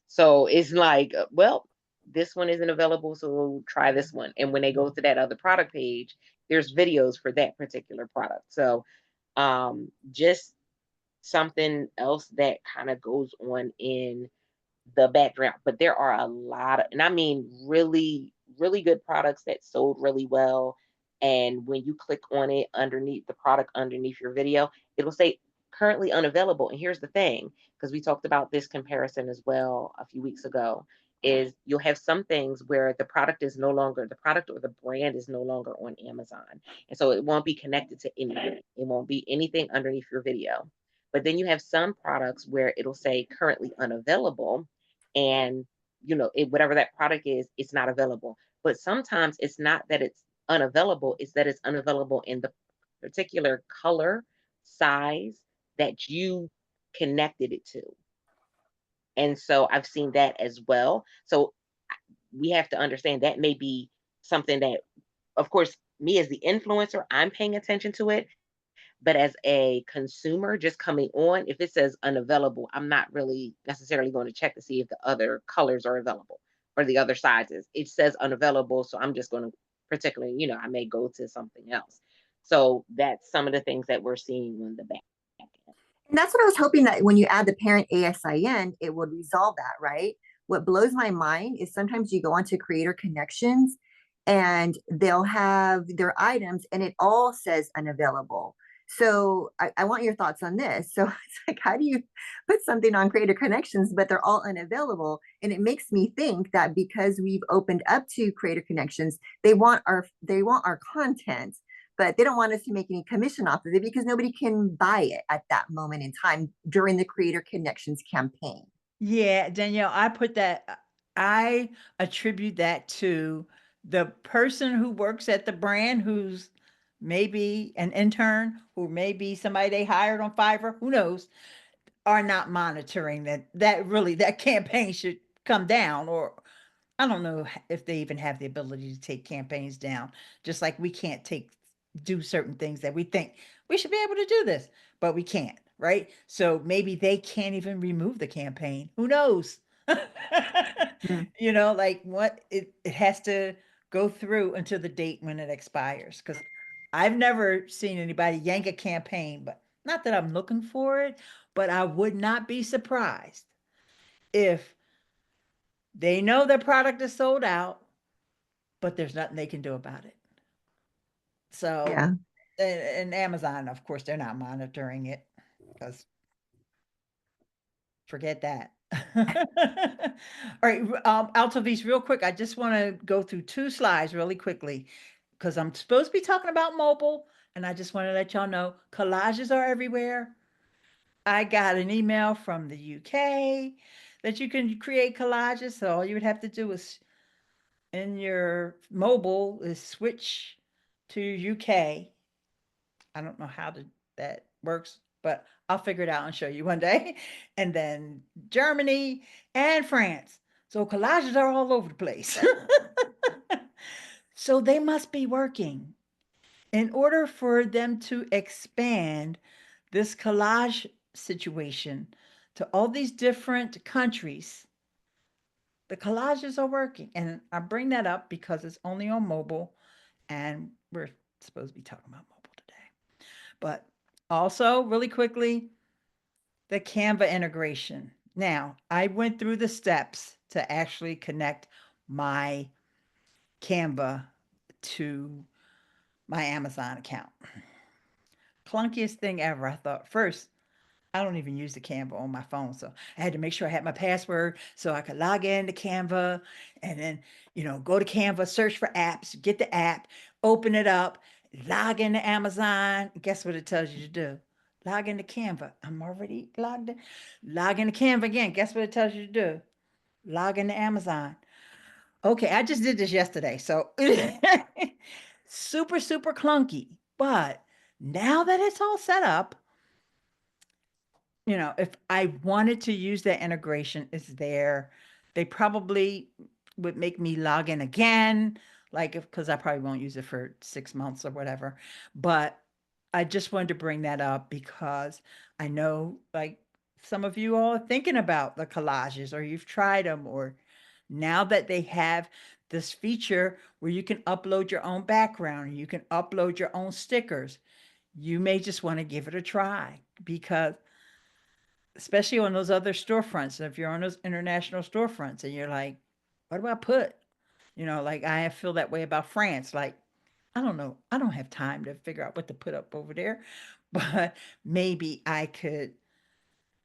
So it's like, well, this one isn't available, so we'll try this one. And when they go to that other product page, there's videos for that particular product. So just something else that kind of goes on in the background. But there are a lot of, and I mean really, really good products that sold really well. And when you click on it underneath the product underneath your video, it'll say currently unavailable. And here's the thing, because we talked about this comparison as well a few weeks ago, is you'll have some things where the product or the brand is no longer on Amazon. And so it won't be connected to anything. It won't be anything underneath your video. But then you have some products where it'll say currently unavailable, and whatever that product is, it's not available. But sometimes it's not that it's unavailable, it's that it's unavailable in the particular color, size that you connected it to. And so I've seen that as well. So we have to understand that may be something that, of course, me as the influencer, I'm paying attention to it. But as a consumer just coming on, if it says unavailable, I'm not really necessarily going to check to see if the other colors are available or the other sizes. It says unavailable, so I'm just going to particularly, I may go to something else. So that's some of the things that we're seeing on the back end. And that's what I was hoping, that when you add the parent ASIN, it would resolve that, right? What blows my mind is sometimes you go onto Creator Connections and they'll have their items and it all says unavailable. So I want your thoughts on this. So it's like, how do you put something on Creator Connections, but they're all unavailable? And it makes me think that because we've opened up to Creator Connections, they want our content, but they don't want us to make any commission off of it because nobody can buy it at that moment in time during the Creator Connections campaign. Yeah, Danielle, I attribute that to the person who works at the brand, who's maybe an intern, who may be somebody they hired on Fiverr, who knows, are not monitoring that campaign should come down. Or I don't know if they even have the ability to take campaigns down, just like we can't do certain things that we think we should be able to do this, but we can't, right? So maybe they can't even remove the campaign. Who knows? Like what it has to go through until the date when it expires. Because I've never seen anybody yank a campaign, but not that I'm looking for it, but I would not be surprised if they know their product is sold out, but there's nothing they can do about it. So, Yeah. and Amazon, of course, they're not monitoring it because forget that. All right, Altavis, real quick, I just want to go through 2 slides really quickly because I'm supposed to be talking about mobile, and I just want to let y'all know collages are everywhere. I got an email from the UK that you can create collages, so all you would have to do is in your mobile is switch to UK. I don't know how that works, but I'll figure it out and show you one day. And then Germany and France. So collages are all over the place. So they must be working. In order for them to expand this collage situation to all these different countries, the collages are working. And I bring that up because it's only on mobile and we're supposed to be talking about mobile today. But also, really quickly, the Canva integration. Now, I went through the steps to actually connect my Canva to my Amazon account. clunkiest thing ever. I thought first, I don't even use the Canva on my phone, so I had to make sure I had my password so I could log in to Canva and then, go to Canva, search for apps, get the app, open it up, log into Amazon. Guess what it tells you to do? Log into Canva. I'm already logged in. Log into Canva again. Guess what it tells you to do? Log into Amazon. Okay, I just did this yesterday, so super, super clunky. But now that it's all set up, if I wanted to use that integration, it's there. They probably would make me log in again, like because I probably won't use it for 6 months or whatever. But I just wanted to bring that up because I know like some of you all are thinking about the collages or you've tried them, or now that they have this feature where you can upload your own background, you can upload your own stickers, you may just want to give it a try because especially on those other storefronts. If you're on those international storefronts and you're like, what do I put? Like I feel that way about France. Like, I don't know. I don't have time to figure out what to put up over there, but maybe I could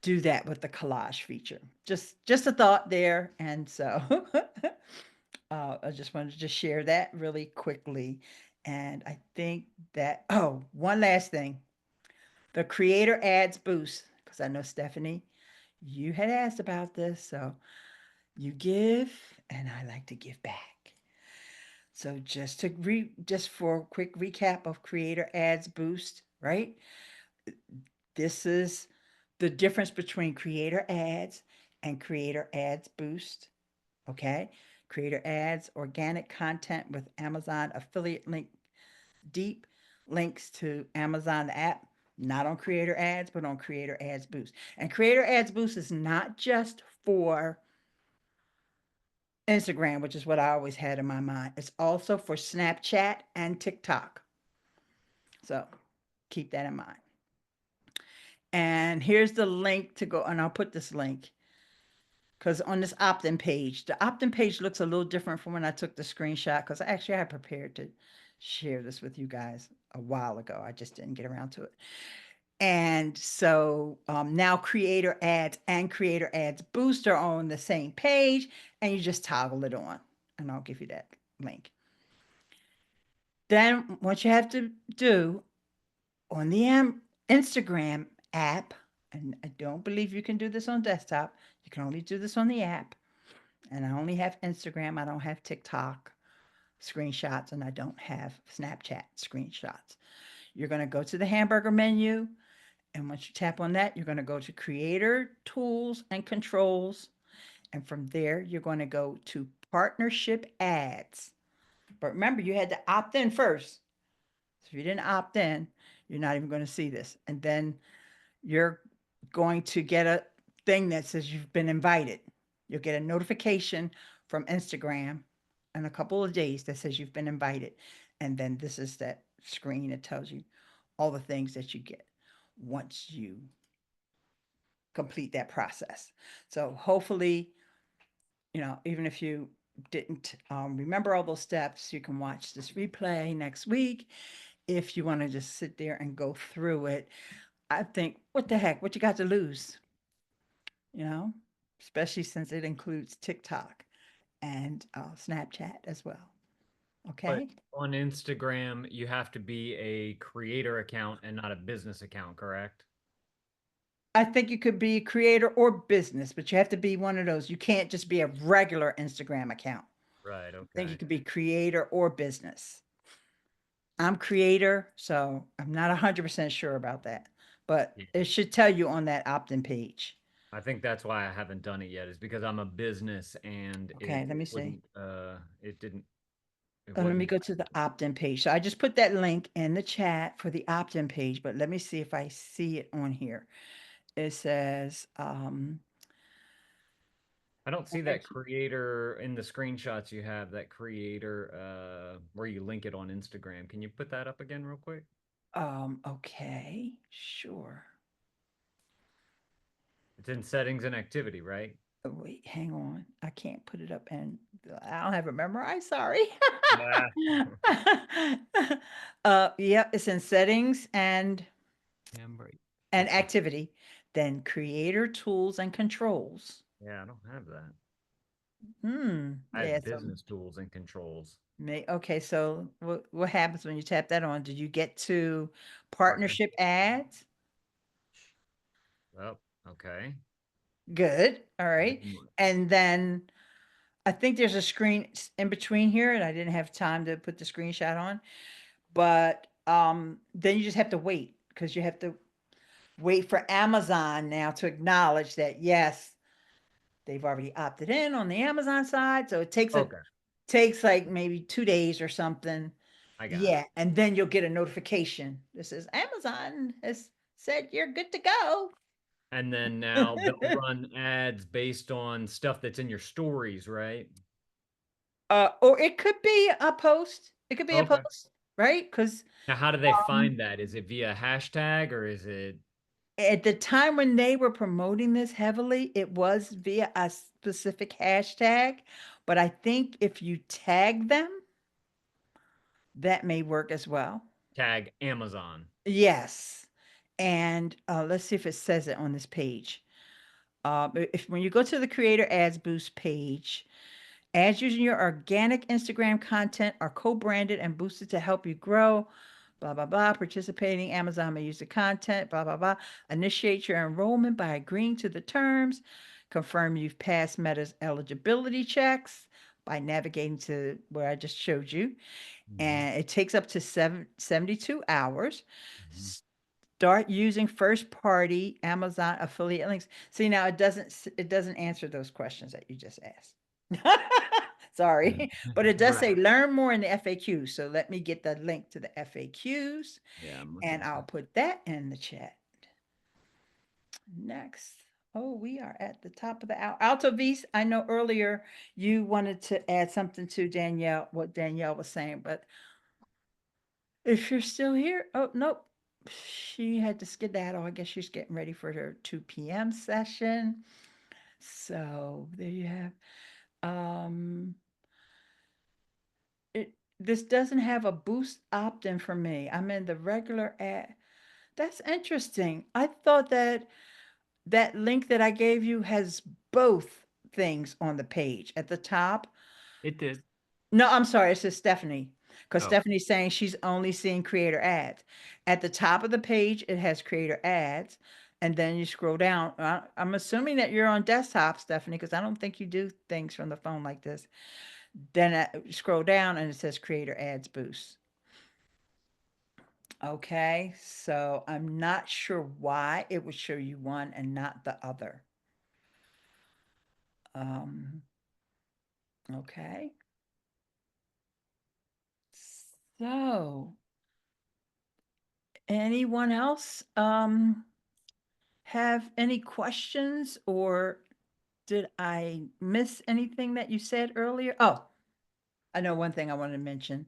do that with the collage feature. Just a thought there. And so I just wanted to just share that really quickly. And I think that, oh, one last thing, the creator ads boost, because I know Stephanie, you had asked about this, so you give, and I like to give back. So just for a quick recap of Creator Ads Boost, right? This is the difference between Creator Ads and Creator Ads Boost. Okay? Creator Ads, organic content with Amazon affiliate link, deep links to Amazon app, not on Creator Ads, but on Creator Ads Boost. And Creator Ads Boost is not just for Instagram, which is what I always had in my mind. It's also for Snapchat and TikTok. So keep that in mind. And here's the link to go, and I'll put this link because on this opt-in page, the opt-in page looks a little different from when I took the screenshot because actually I had prepared to share this with you guys a while ago. I just didn't get around to it. And so now Creator Ads and Creator Ads Boost are on the same page, and you just toggle it on, and I'll give you that link. Then what you have to do on the Instagram app, and I don't believe you can do this on desktop, you can only do this on the app, and I only have Instagram, I don't have TikTok screenshots, and I don't have Snapchat screenshots. You're going to go to the hamburger menu, and once you tap on that, you're going to go to Creator Tools and Controls. And from there, you're going to go to Partnership Ads. But remember, you had to opt in first. So if you didn't opt in, you're not even going to see this. And then you're going to get a thing that says you've been invited. You'll get a notification from Instagram in a couple of days that says you've been invited. And then this is that screen that tells you all the things that you get once you complete that process. So hopefully, even if you didn't remember all those steps, you can watch this replay next week. If you want to just sit there and go through it, I think, what the heck, what you got to lose? Especially since it includes TikTok and Snapchat as well. Okay. But on Instagram, you have to be a creator account and not a business account, correct? I think you could be creator or business, but you have to be one of those. You can't just be a regular Instagram account. Right. I think you Okay. could be creator or business. I'm creator, so I'm not 100% sure about that, but Yeah. it should tell you on that opt-in page. I think that's why I haven't done it yet, is because I'm a business and Okay, let me see. wouldn't, it didn't. It Let me wasn't. go to the opt-in page. So I just put that link in the chat for the opt-in page, but let me see if I see it on here. It says, I don't see that creator in the screenshots you have, that creator where you link it on Instagram. Can you put that up again real quick? okay, sure. It's in settings and activity, right? Oh, wait, hang on. I can't put it up and I don't have it memorized. Sorry. Yeah. Yeah, it's in settings and Handbrake. and activity, then creator tools and controls. Yeah, I don't have that. I Yeah, have so business tools and controls. okay, so what happens when you tap that on? Did you get to Partnership. partnership ads? Oh, okay. Good. All right. Then what? And then I think there's a screen in between here, and I didn't have time to put the screenshot on. But then you just have to wait because you have to wait for Amazon now to acknowledge that yes, they've already opted in on the Amazon side. So it Okay, takes like maybe 2 days or something. I got it. Yeah, and then you'll get a notification that says Amazon has said you're good to go. And then now they'll run ads based on stuff that's in your stories, right? Or it could be a post. It could be a Okay. post, right? Because Now, how do they um, find that? Is it via hashtag or is it? at the time when they were promoting this heavily, it was via a specific hashtag. But I think if you tag them, that may work as well. Tag Amazon. Yes. And let's see if it says it on this page. If when you go to the Creator Ads Boost page, ads using your organic Instagram content are co-branded and boosted to help you grow. Blah blah blah. Participating Amazon may use the content. Blah blah blah. Initiate your enrollment by agreeing to the terms. Confirm you've passed Meta's eligibility checks by navigating to where I just showed you, and it takes up to 72 hours. Mhm. Start using first party Amazon affiliate links. See, now it doesn't answer those questions that you just asked. Sorry, but it does say Right. learn more in the FAQ. So let me get the link to the FAQs Yeah, I'm looking and at I'll that. put that in the chat. Next. Oh, we are at the top of the hour. Altovise, I know earlier you wanted to add something to Danielle, what Danielle was saying, but if you're still here, oh, nope. She had to skedaddle. I guess she's getting ready for her 2 p.m. session. So there you have. Um, this doesn't have a boost opt-in for me. I'm in the regular ad. That's interesting. I thought that that link that I gave you has both things on the page at the top. It did. No, I'm sorry, it says Stephanie. Because Oh, Stephanie's saying she's only seeing creator ads. At the top of the page, it has creator ads. And then you scroll down. I'm assuming that you're on desktop, Stephanie, because I don't think you do things from the phone like this. Then scroll down and it says creator ads boost. Okay, so I'm not sure why it would show you one and not the other. Okay. So, anyone else have any questions, or did I miss anything that you said earlier? Oh, I know one thing I wanted to mention.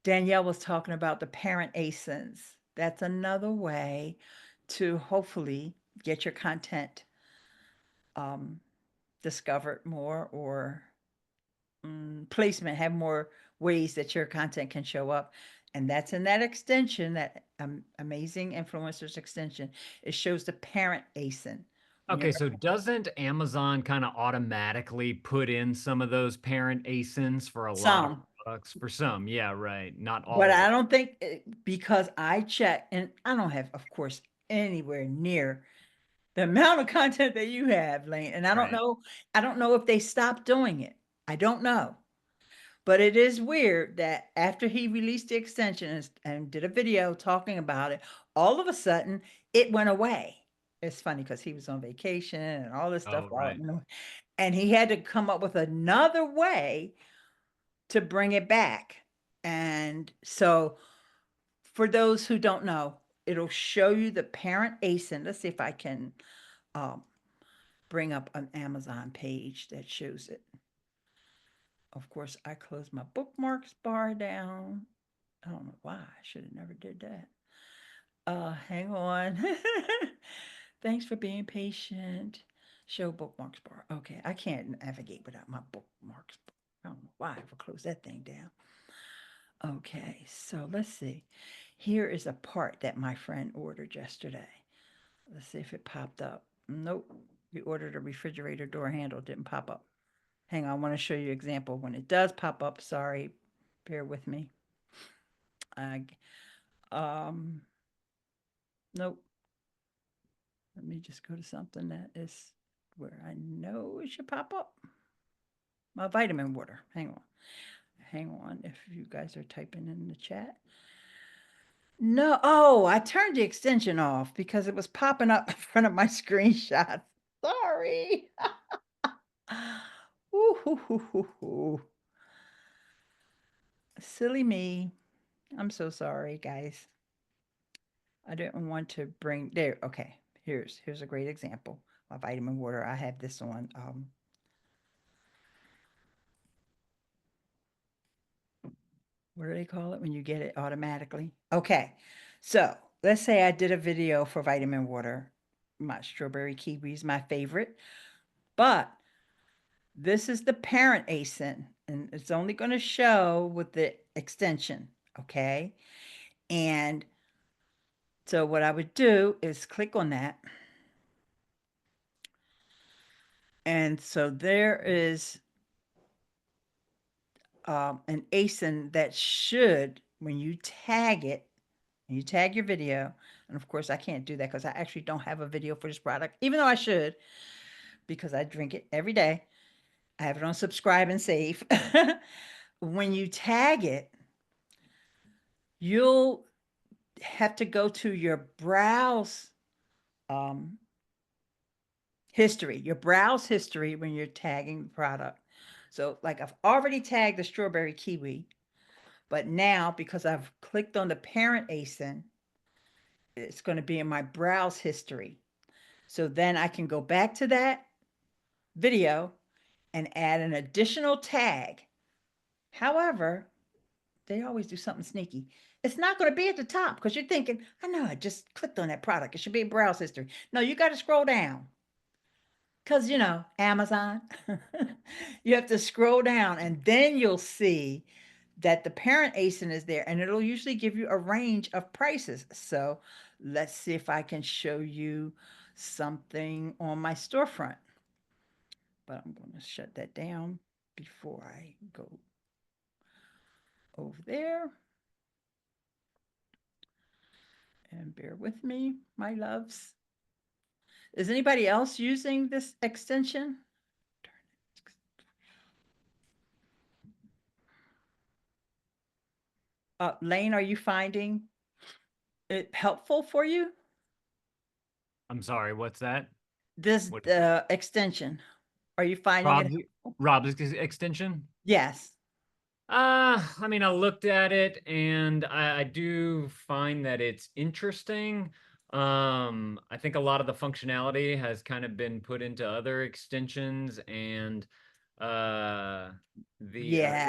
Danielle was talking about the parent ASINs. That's another way to hopefully get your content discovered more, or placement, have more ways that your content can show up. And that's in that extension, that amazing influencers extension. It shows the parent ASIN. When okay. you're, So doesn't Amazon kind of automatically put in some of those parent ASINs for a lot of some, products? For some, yeah, right. Not but all of I them. don't think because I check, and I don't have, of course, anywhere near the amount of content that you have, Lane. And Right. I don't know if they stopped doing it. I don't know. But it is weird that after he released the extension and did a video talking about it, all of a sudden it went away. It's funny because he was on vacation and all this stuff Oh, while right. and he had to come up with another way to bring it back. And so for those who don't know, it'll show you the parent ASIN. Let's see if I can um, bring up an Amazon page that shows it. Of course, I closed my bookmarks bar down. I don't know why. I should have never did that. Hang on. Thanks for being patient. Show bookmarks bar. Okay, I can't navigate without my bookmarks. I don't know why I ever closed that thing down. Okay, so let's see. Here is a part that my friend ordered yesterday. Let's see if it popped up. Nope. We ordered a refrigerator door handle, didn't pop up. Hang on, I want to show you an example. When it does pop up, sorry, bear with me. Nope. Let me just go to something that is where I know it should pop up. My vitamin water. Hang on. Hang on if you guys are typing in the chat. No, oh, I turned the extension off because it was popping up in front of my screenshot. Sorry. Ooh, hoo, hoo, hoo, hoo. Silly me. I'm so sorry, guys. I didn't want to bring there. Okay, here's a great example. My vitamin water. I have this on. What do they call it when you get it automatically? Okay, so let's say I did a video for vitamin water. My strawberry kiwi is my favorite, but this is the parent ASIN, and it's only going to show with the extension. Okay, and so what I would do is click on that. And so there is an ASIN that should, when you tag it, you tag your video, and of course I can't do that because I actually don't have a video for this product, even though I should, because I drink it every day. I have it on subscribe and save. When you tag it, you'll have to go to your browse history, when you're tagging the product. So like I've already tagged the strawberry kiwi, but now because I've clicked on the parent ASIN, it's going to be in my browse history. So then I can go back to that video and add an additional tag. However, they always do something sneaky. It's not going to be at the top because you're thinking, I know, I just clicked on that product. It should be in browse history. No, you got to scroll down. Because, you know, Amazon, you have to scroll down and then you'll see that the parent ASIN is there and it'll usually give you a range of prices. So let's see if I can show you something on my storefront. But I'm going to shut that down before I go over there. And bear with me, my loves. Is anybody else using this extension? Lane, are you finding it helpful for you? I'm sorry, what's that? This What- extension. Are you finding it? Rob's extension? Yes. I mean, I looked at it and I do find that it's interesting. I think a lot of the functionality has kind of been put into other extensions, and the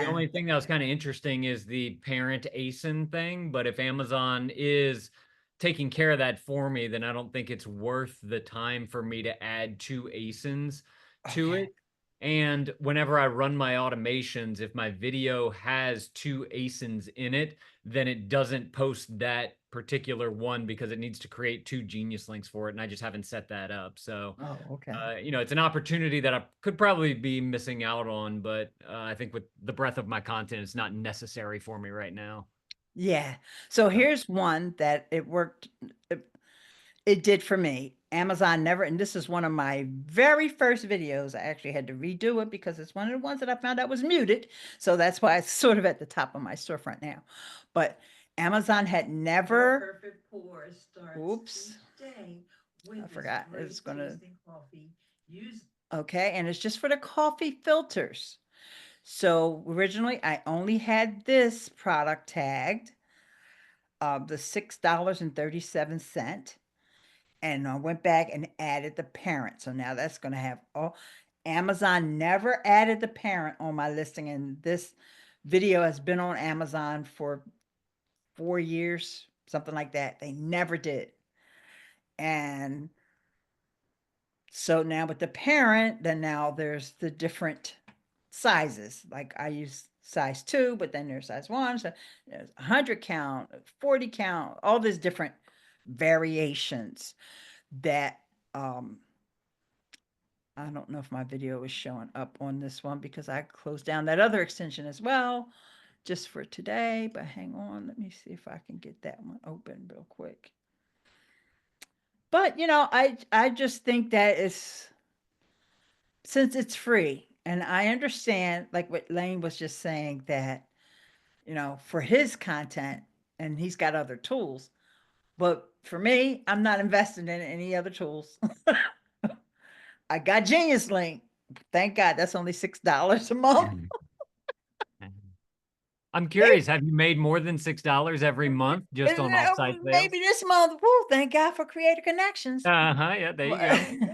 only thing that was kind of interesting is the parent ASIN thing. But if Amazon is taking care of that for me, then I don't think it's worth the time for me to add two ASINs to Okay. it. And whenever I run my automations, if my video has two ASINs in it, then it doesn't post that particular one because it needs to create two Genius links for it. And I just haven't set that up. So, Oh, okay. you know, it's an opportunity that I could probably be missing out on. But I think with the breadth of my content, it's not necessary for me right now. Yeah. So here's one that it worked. It did for me. Amazon never, and this is one of my very first videos. I actually had to redo it because it's one of the ones that I found out was muted. So that's why it's sort of at the top of my storefront now. But Amazon had never. Oops. I forgot. It's going to. Okay. And it's just for the coffee filters. So originally I only had this product tagged, the $6.37. And I went back and added the parent. So now that's going to have all. Amazon never added the parent on my listing. And this video has been on Amazon for 4 years, something like that. They never did. And so now with the parent, then now there's the different sizes. Like I use size 2, but then there's size 1, so there's 100 count, 40 count, all these different variations that I don't know if my video is showing up on this one because I closed down that other extension as well just for today, but hang on, let me see if I can get that one open real quick. But, you know, I just think that it's, since it's free, and I understand, like what Lane was just saying, that, you know, for his content, and he's got other tools, but for me, I'm not investing in any other tools. I got Genius Link. Thank God, that's only $6 a month. I'm curious, have you made more than $6 every month just on offsite sales? Maybe this month. Woo, thank God for Creator Connections. Yeah, there you go.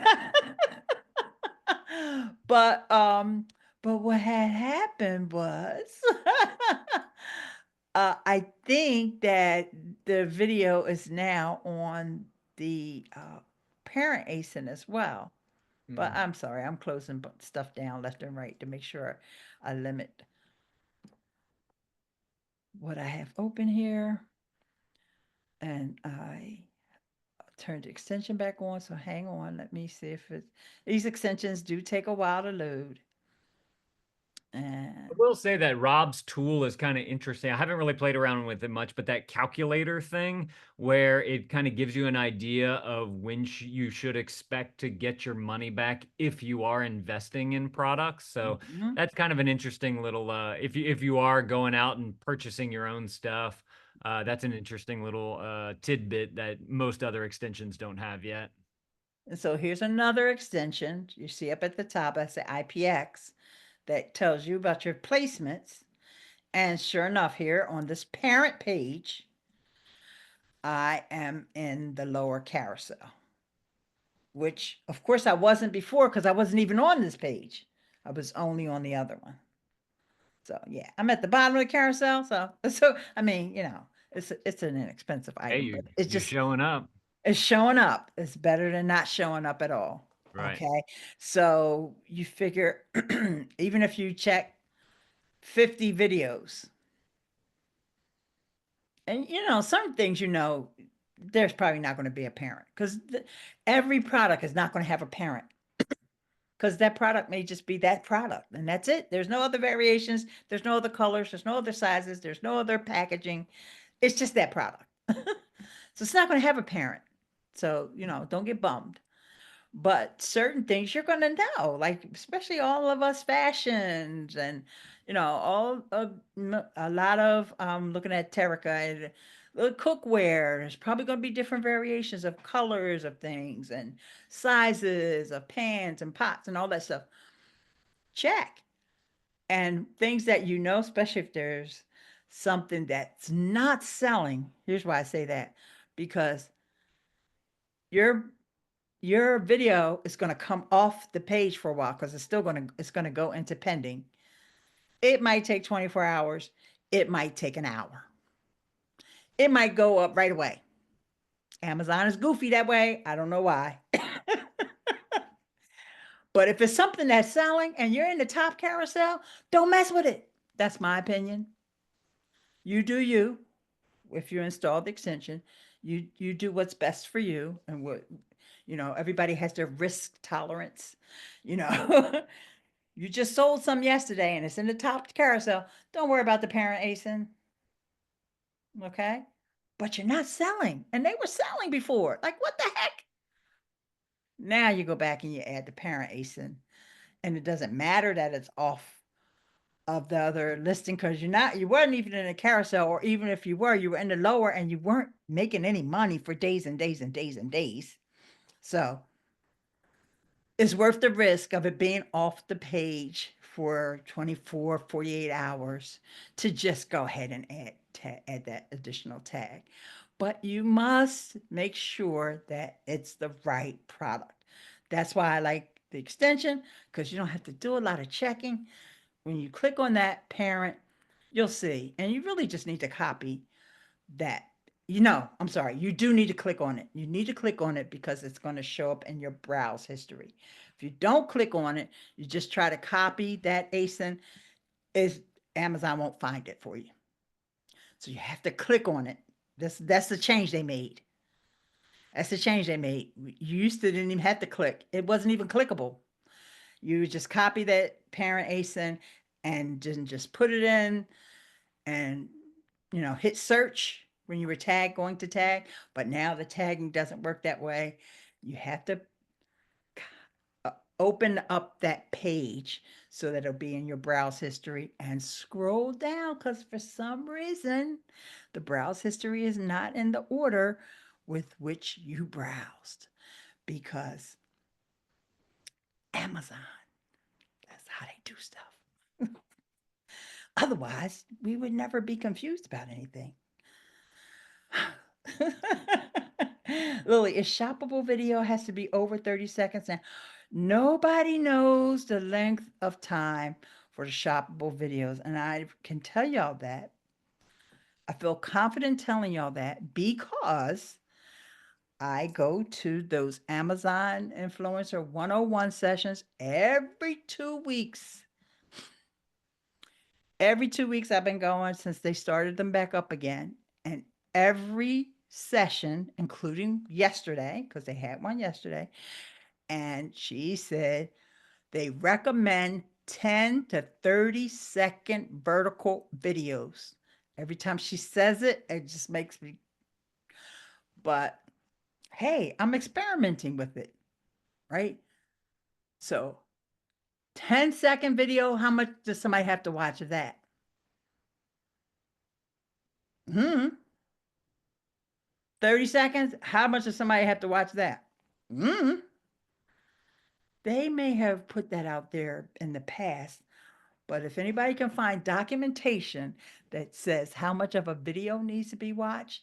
But what had happened was I think that the video is now on the parent ASIN as well. But I'm sorry, I'm closing stuff down left and right to make sure I limit what I have open here. And I turned the extension back on, so hang on, let me see if it's, these extensions do take a while to load. And I will say that Rob's tool is kind of interesting. I haven't really played around with it much, but that calculator thing where it kind of gives you an idea of when you should expect to get your money back if you are investing in products. So that's kind of an interesting little, if you are going out and purchasing your own stuff, that's an interesting little tidbit that most other extensions don't have yet. And so here's another extension. You see up at the top, that's the IPX that tells you about your placements. And sure enough, here on this parent page, I am in the lower carousel, which of course I wasn't before because I wasn't even on this page. I was only on the other one. So yeah, I'm at the bottom of the carousel. So I mean, you know, it's an inexpensive item, Hey, but it's you're just showing up. It's showing up. It's better than not showing up at all. Right. Okay. So you figure even if you check 50 videos, and you know, some things, you know, there's probably not going to be a parent because every product is not going to have a parent because that product may just be that product and that's it. There's no other variations. There's no other colors. There's no other sizes. There's no other packaging. It's just that product. So it's not going to have a parent. So, you know, don't get bummed. But certain things you're going to know, like especially all of us fashions and, you know, all of a lot of looking at Terica and the cookware. There's probably going to be different variations of colors of things and sizes of pans and pots and all that stuff. Check. And things that you know, especially if there's something that's not selling. Here's why I say that, because your video is going to come off the page for a while because it's going to go into pending. It might take 24 hours. It might take an hour. It might go up right away. Amazon is goofy that way. I don't know why. But if it's something that's selling and you're in the top carousel, don't mess with it. That's my opinion. You do you. If you install the extension, you do what's best for you and what, you know, everybody has their risk tolerance, you know. You just sold some yesterday and it's in the top carousel. Don't worry about the parent ASIN. Okay. But you're not selling. And they were selling before. Like, what the heck? Now you go back and you add the parent ASIN. And it doesn't matter that it's off of the other listing because you weren't even in a carousel, or even if you were in the lower and you weren't making any money for days and days and days and days. So it's worth the risk of it being off the page for 24, 48 hours to just go ahead and add that additional tag. But you must make sure that it's the right product. That's why I like the extension, because you don't have to do a lot of checking. When you click on that parent, you'll see, and you really just need to copy that. I'm sorry, you do need to click on it. You need to click on it because it's going to show up in your browse history. If you don't click on it, you just try to copy that ASIN, Amazon won't find it for you. So you have to click on it. That's the change they made. That's the change they made. You used to didn't even have to click. It wasn't even clickable. You just copy that parent ASIN and just put it in and hit search when you were going to tag. But now the tagging doesn't work that way. You have to open up that page so that it'll be in your browse history and scroll down, because for some reason the browse history is not in the order with which you browsed, because Amazon, that's how they do stuff. Otherwise, we would never be confused about anything. Lily, a shoppable video has to be over 30 seconds. And nobody knows the length of time for the shoppable videos. And I can tell y'all that. I feel confident telling y'all that because I go to those Amazon Influencer 101 sessions every 2 weeks. Every 2 weeks I've been going since they started them back up again. And every session, including yesterday, because they had one yesterday, and she said they recommend 10 to 30-second vertical videos. Every time she says it, it just makes me, but hey, I'm experimenting with it, right? So 10-second video, how much does somebody have to watch of that? 30 seconds, how much does somebody have to watch that? They may have put that out there in the past, but if anybody can find documentation that says how much of a video needs to be watched,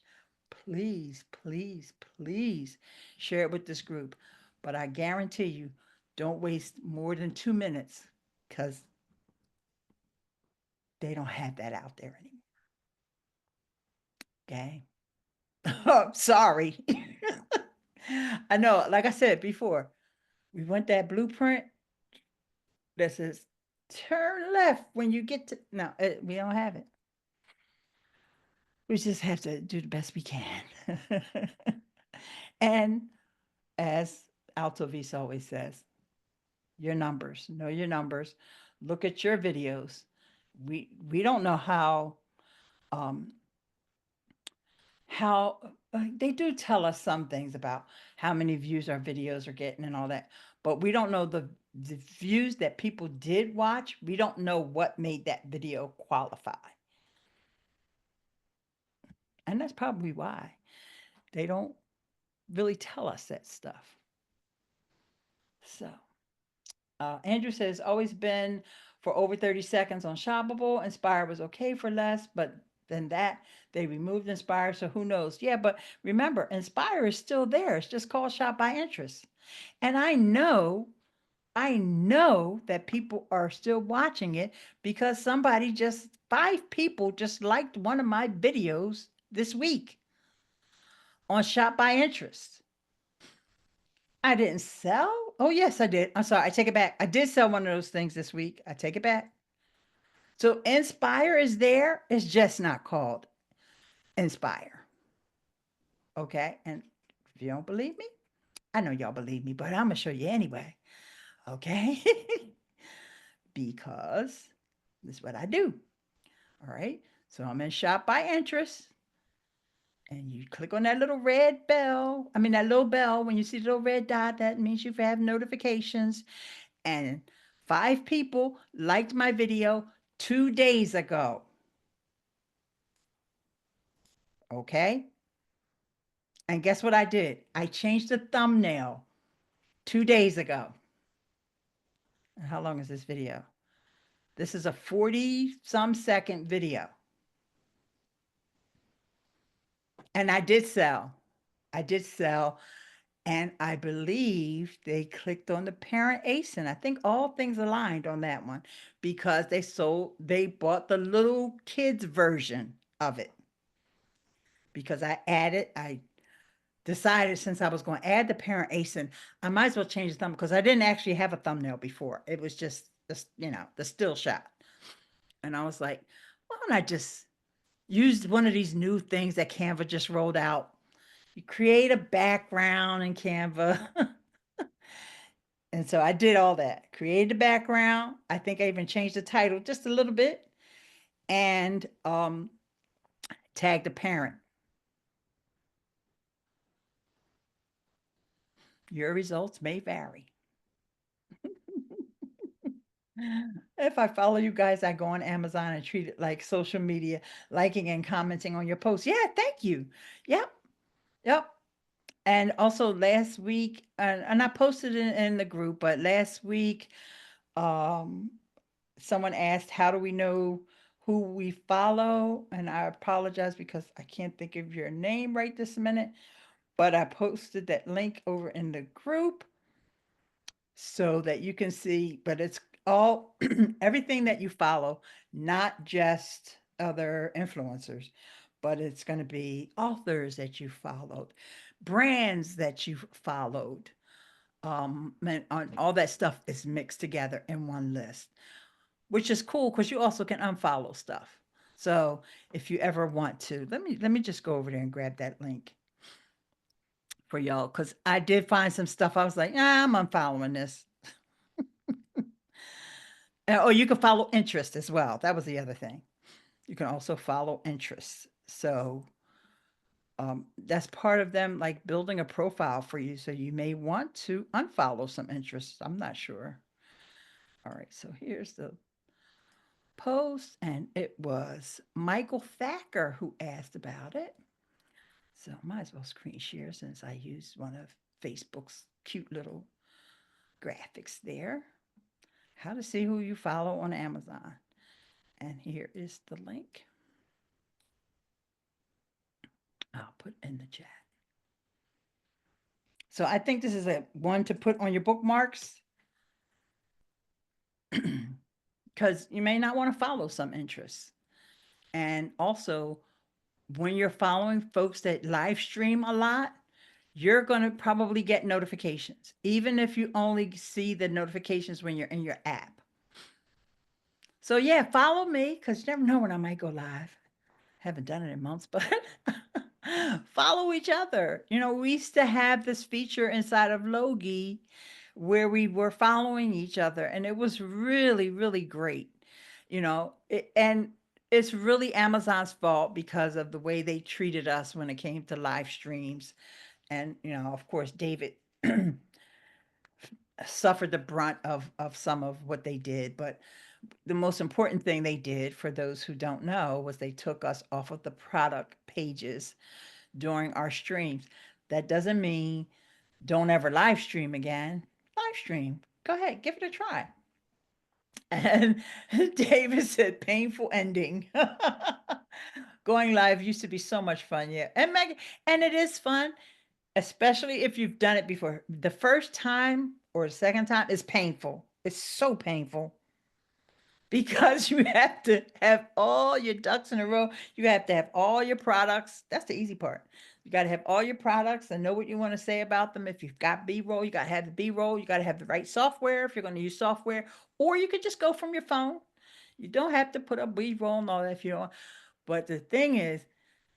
please, please, please share it with this group. But I guarantee you, don't waste more than 2 minutes, because they don't have that out there anymore. Okay? Oh, sorry. I know, like I said before, we want that blueprint that says turn left when you get to, no, we don't have it. We just have to do the best we can. And as Alto Visa always says, your numbers, know your numbers, look at your videos. We don't know how they do tell us some things about how many views our videos are getting and all that, but we don't know the views that people did watch. We don't know what made that video qualify. And that's probably why they don't really tell us that stuff. So, Andrew says, always been for over 30 seconds on Shoppable. Inspire was okay for less, but then that they removed Inspire, so who knows? Yeah, but remember, Inspire is still there. It's just called Shop by Interest. And I know that people are still watching it because 5 people just liked one of my videos this week on Shop by Interest. I didn't sell? Oh, yes, I did. I'm sorry. I take it back. I did sell one of those things this week. I take it back. So Inspire is there. It's just not called Inspire. Okay. And if you don't believe me, I know y'all believe me, but I'm going to show you anyway. Okay. Because this is what I do. All right. So I'm in Shop by Interest. And you click on that little red bell. I mean, that little bell. When you see the little red dot, that means you have notifications. And 5 people liked my video 2 days ago. Okay. And guess what I did? I changed the thumbnail 2 days ago. And how long is this video? This is a 40-some second video. And I did sell. And I believe they clicked on the parent ASIN. I think all things aligned on that one because they bought the little kids version of it. Because I decided since I was going to add the parent ASIN, I might as well change the thumbnail because I didn't actually have a thumbnail before. It was just, the still shot. And I was like, why don't I just use one of these new things that Canva just rolled out? You create a background in Canva. And so I did all that, created the background. I think I even changed the title just a little bit and tagged the parent. Your results may vary. If I follow you guys, I go on Amazon and treat it like social media, liking and commenting on your posts. Yeah, thank you. Yep. Yep. And also last week, and I posted it in the group, but last week, someone asked, how do we know who we follow? And I apologize because I can't think of your name right this minute, but I posted that link over in the group so that you can see, but it's all everything that you follow, not just other influencers, but it's going to be authors that you followed, brands that you followed. And all that stuff is mixed together in one list, which is cool because you also can unfollow stuff. So if you ever want to, let me just go over there and grab that link for y'all, because I did find some stuff. I was like, I'm unfollowing this. Or you can follow interest as well. That was the other thing. You can also follow interests. So that's part of them, like building a profile for you. So you may want to unfollow some interests. I'm not sure. All right, so here's the post, and it was Michael Thacker who asked about it. So might as well screen share since I used one of Facebook's cute little graphics there. How to see who you follow on Amazon. And here is the link. I'll put in the chat. So I think this is a one to put on your bookmarks because you may not want to follow some interests. And also, when you're following folks that live stream a lot, you're going to probably get notifications, even if you only see the notifications when you're in your app. So yeah, follow me because you never know when I might go live. Haven't done it in months, but follow each other. You know, we used to have this feature inside of Logi where we were following each other, and it was really, really great. You know, and it's really Amazon's fault because of the way they treated us when it came to live streams. And, you know, of course, David suffered the brunt of some of what they did. But the most important thing they did, for those who don't know, was they took us off of the product pages during our streams. That doesn't mean don't ever live stream again. Live stream. Go ahead, give it a try. And David said, painful ending. Going live used to be so much fun. Yeah. And Megan, and it is fun, especially if you've done it before. The first time or the second time is painful. It's so painful because you have to have all your ducks in a row. You have to have all your products. That's the easy part. You got to have all your products and know what you want to say about them. If you've got B-roll, you got to have the B-roll. You got to have the right software if you're going to use software, or you could just go from your phone. You don't have to put up B-roll and all that if you don't. But the thing is,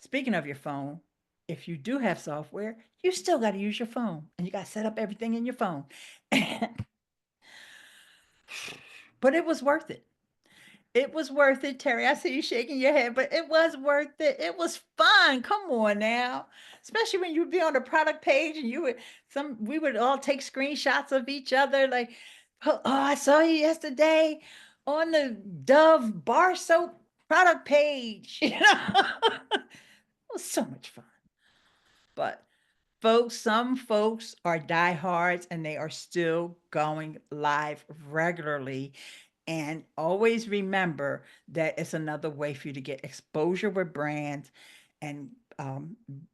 speaking of your phone, if you do have software, you still got to use your phone, and you got to set up everything in your phone. But it was worth it. It was worth it, Terry. I see you shaking your head, but it was worth it. It was fun. Come on now. Especially when you'd be on the product page and we would all take screenshots of each other. Like, oh, I saw you yesterday on the Dove bar soap product page. You know, it was so much fun. But folks, some folks are diehards and they are still going live regularly. And always remember that it's another way for you to get exposure with brands. And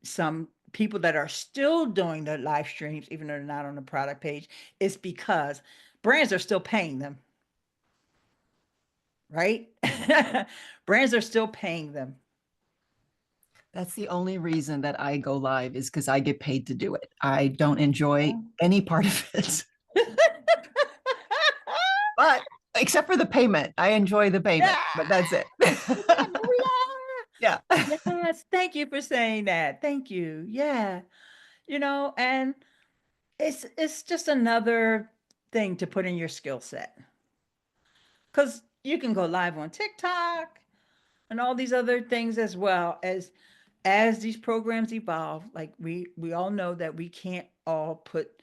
some people that are still doing the live streams, even though they're not on the product page, is because brands are still paying them, right? Brands are still paying them. That's the only reason that I go live, is because I get paid to do it. I don't enjoy any part of it. But Except for the payment. I enjoy the payment, but that's it. Yeah. Yes, thank you for saying that. Thank you. Yeah. And it's just another thing to put in your skill set. Cuz you can go live on TikTok and all these other things as these programs evolve. Like we all know that we can't all put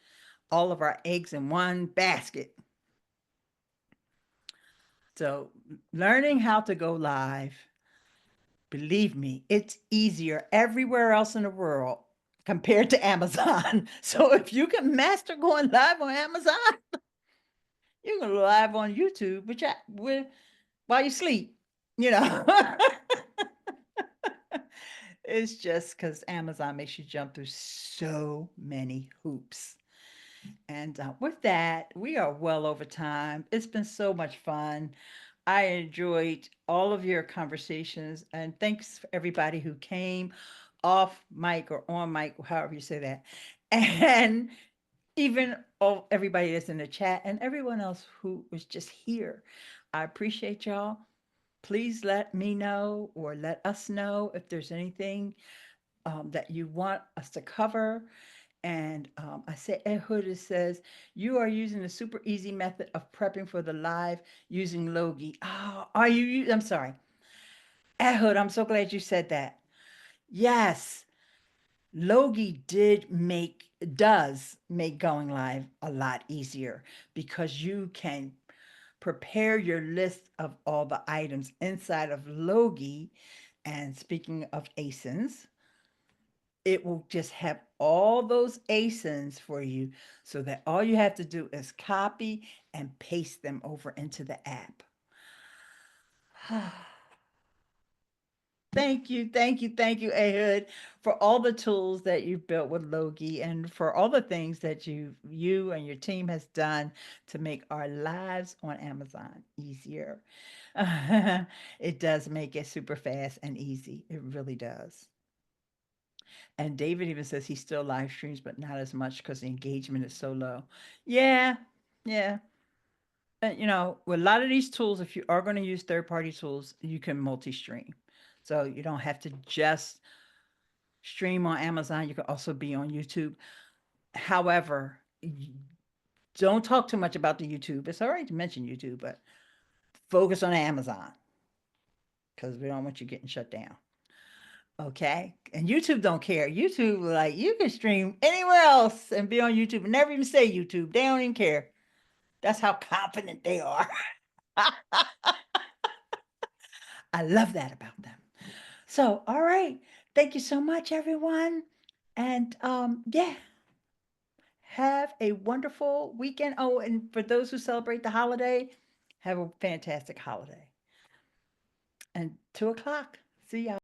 all of our eggs in one basket. So learning how to go live, believe me, it's easier everywhere else in the world compared to Amazon. So if you can master going live on Amazon, you can go live on YouTube, while you sleep, you know. It's just because Amazon makes you jump through so many hoops. And with that, we are well over time. It's been so much fun. I enjoyed all of your conversations, and thanks for everybody who came off mic or on mic, however you say that. And even everybody that's in the chat and everyone else who was just here. I appreciate y'all. Please let me know or let us know if there's anything that you want us to cover. And I say Ed Hood says, you are using the super easy method of prepping for the live using Logi. Oh, I'm sorry. Ed Hood, I'm so glad you said that. Yes, Logi does make going live a lot easier because you can prepare your list of all the items inside of Logi. And speaking of ASINs, it will just have all those ASINs for you so that all you have to do is copy and paste them over into the app. Thank you, Ehud, for all the tools that you've built with Logi and for all the things that you and your team has done to make our lives on Amazon easier. It does make it super fast and easy. It really does. And David even says he still live streams, but not as much because the engagement is so low. Yeah, yeah. With a lot of these tools, if you are going to use third-party tools, you can multi-stream. So you don't have to just stream on Amazon. You can also be on YouTube. However, don't talk too much about the YouTube. It's all right to mention YouTube, but focus on Amazon because we don't want you getting shut down. Okay. And YouTube don't care. YouTube, like, you can stream anywhere else and be on YouTube and never even say YouTube. They don't even care. That's how confident they are. I love that about them. So, all right. Thank you so much, everyone. And yeah, have a wonderful weekend. Oh, and for those who celebrate the holiday, have a fantastic holiday. And 2:00. See y'all.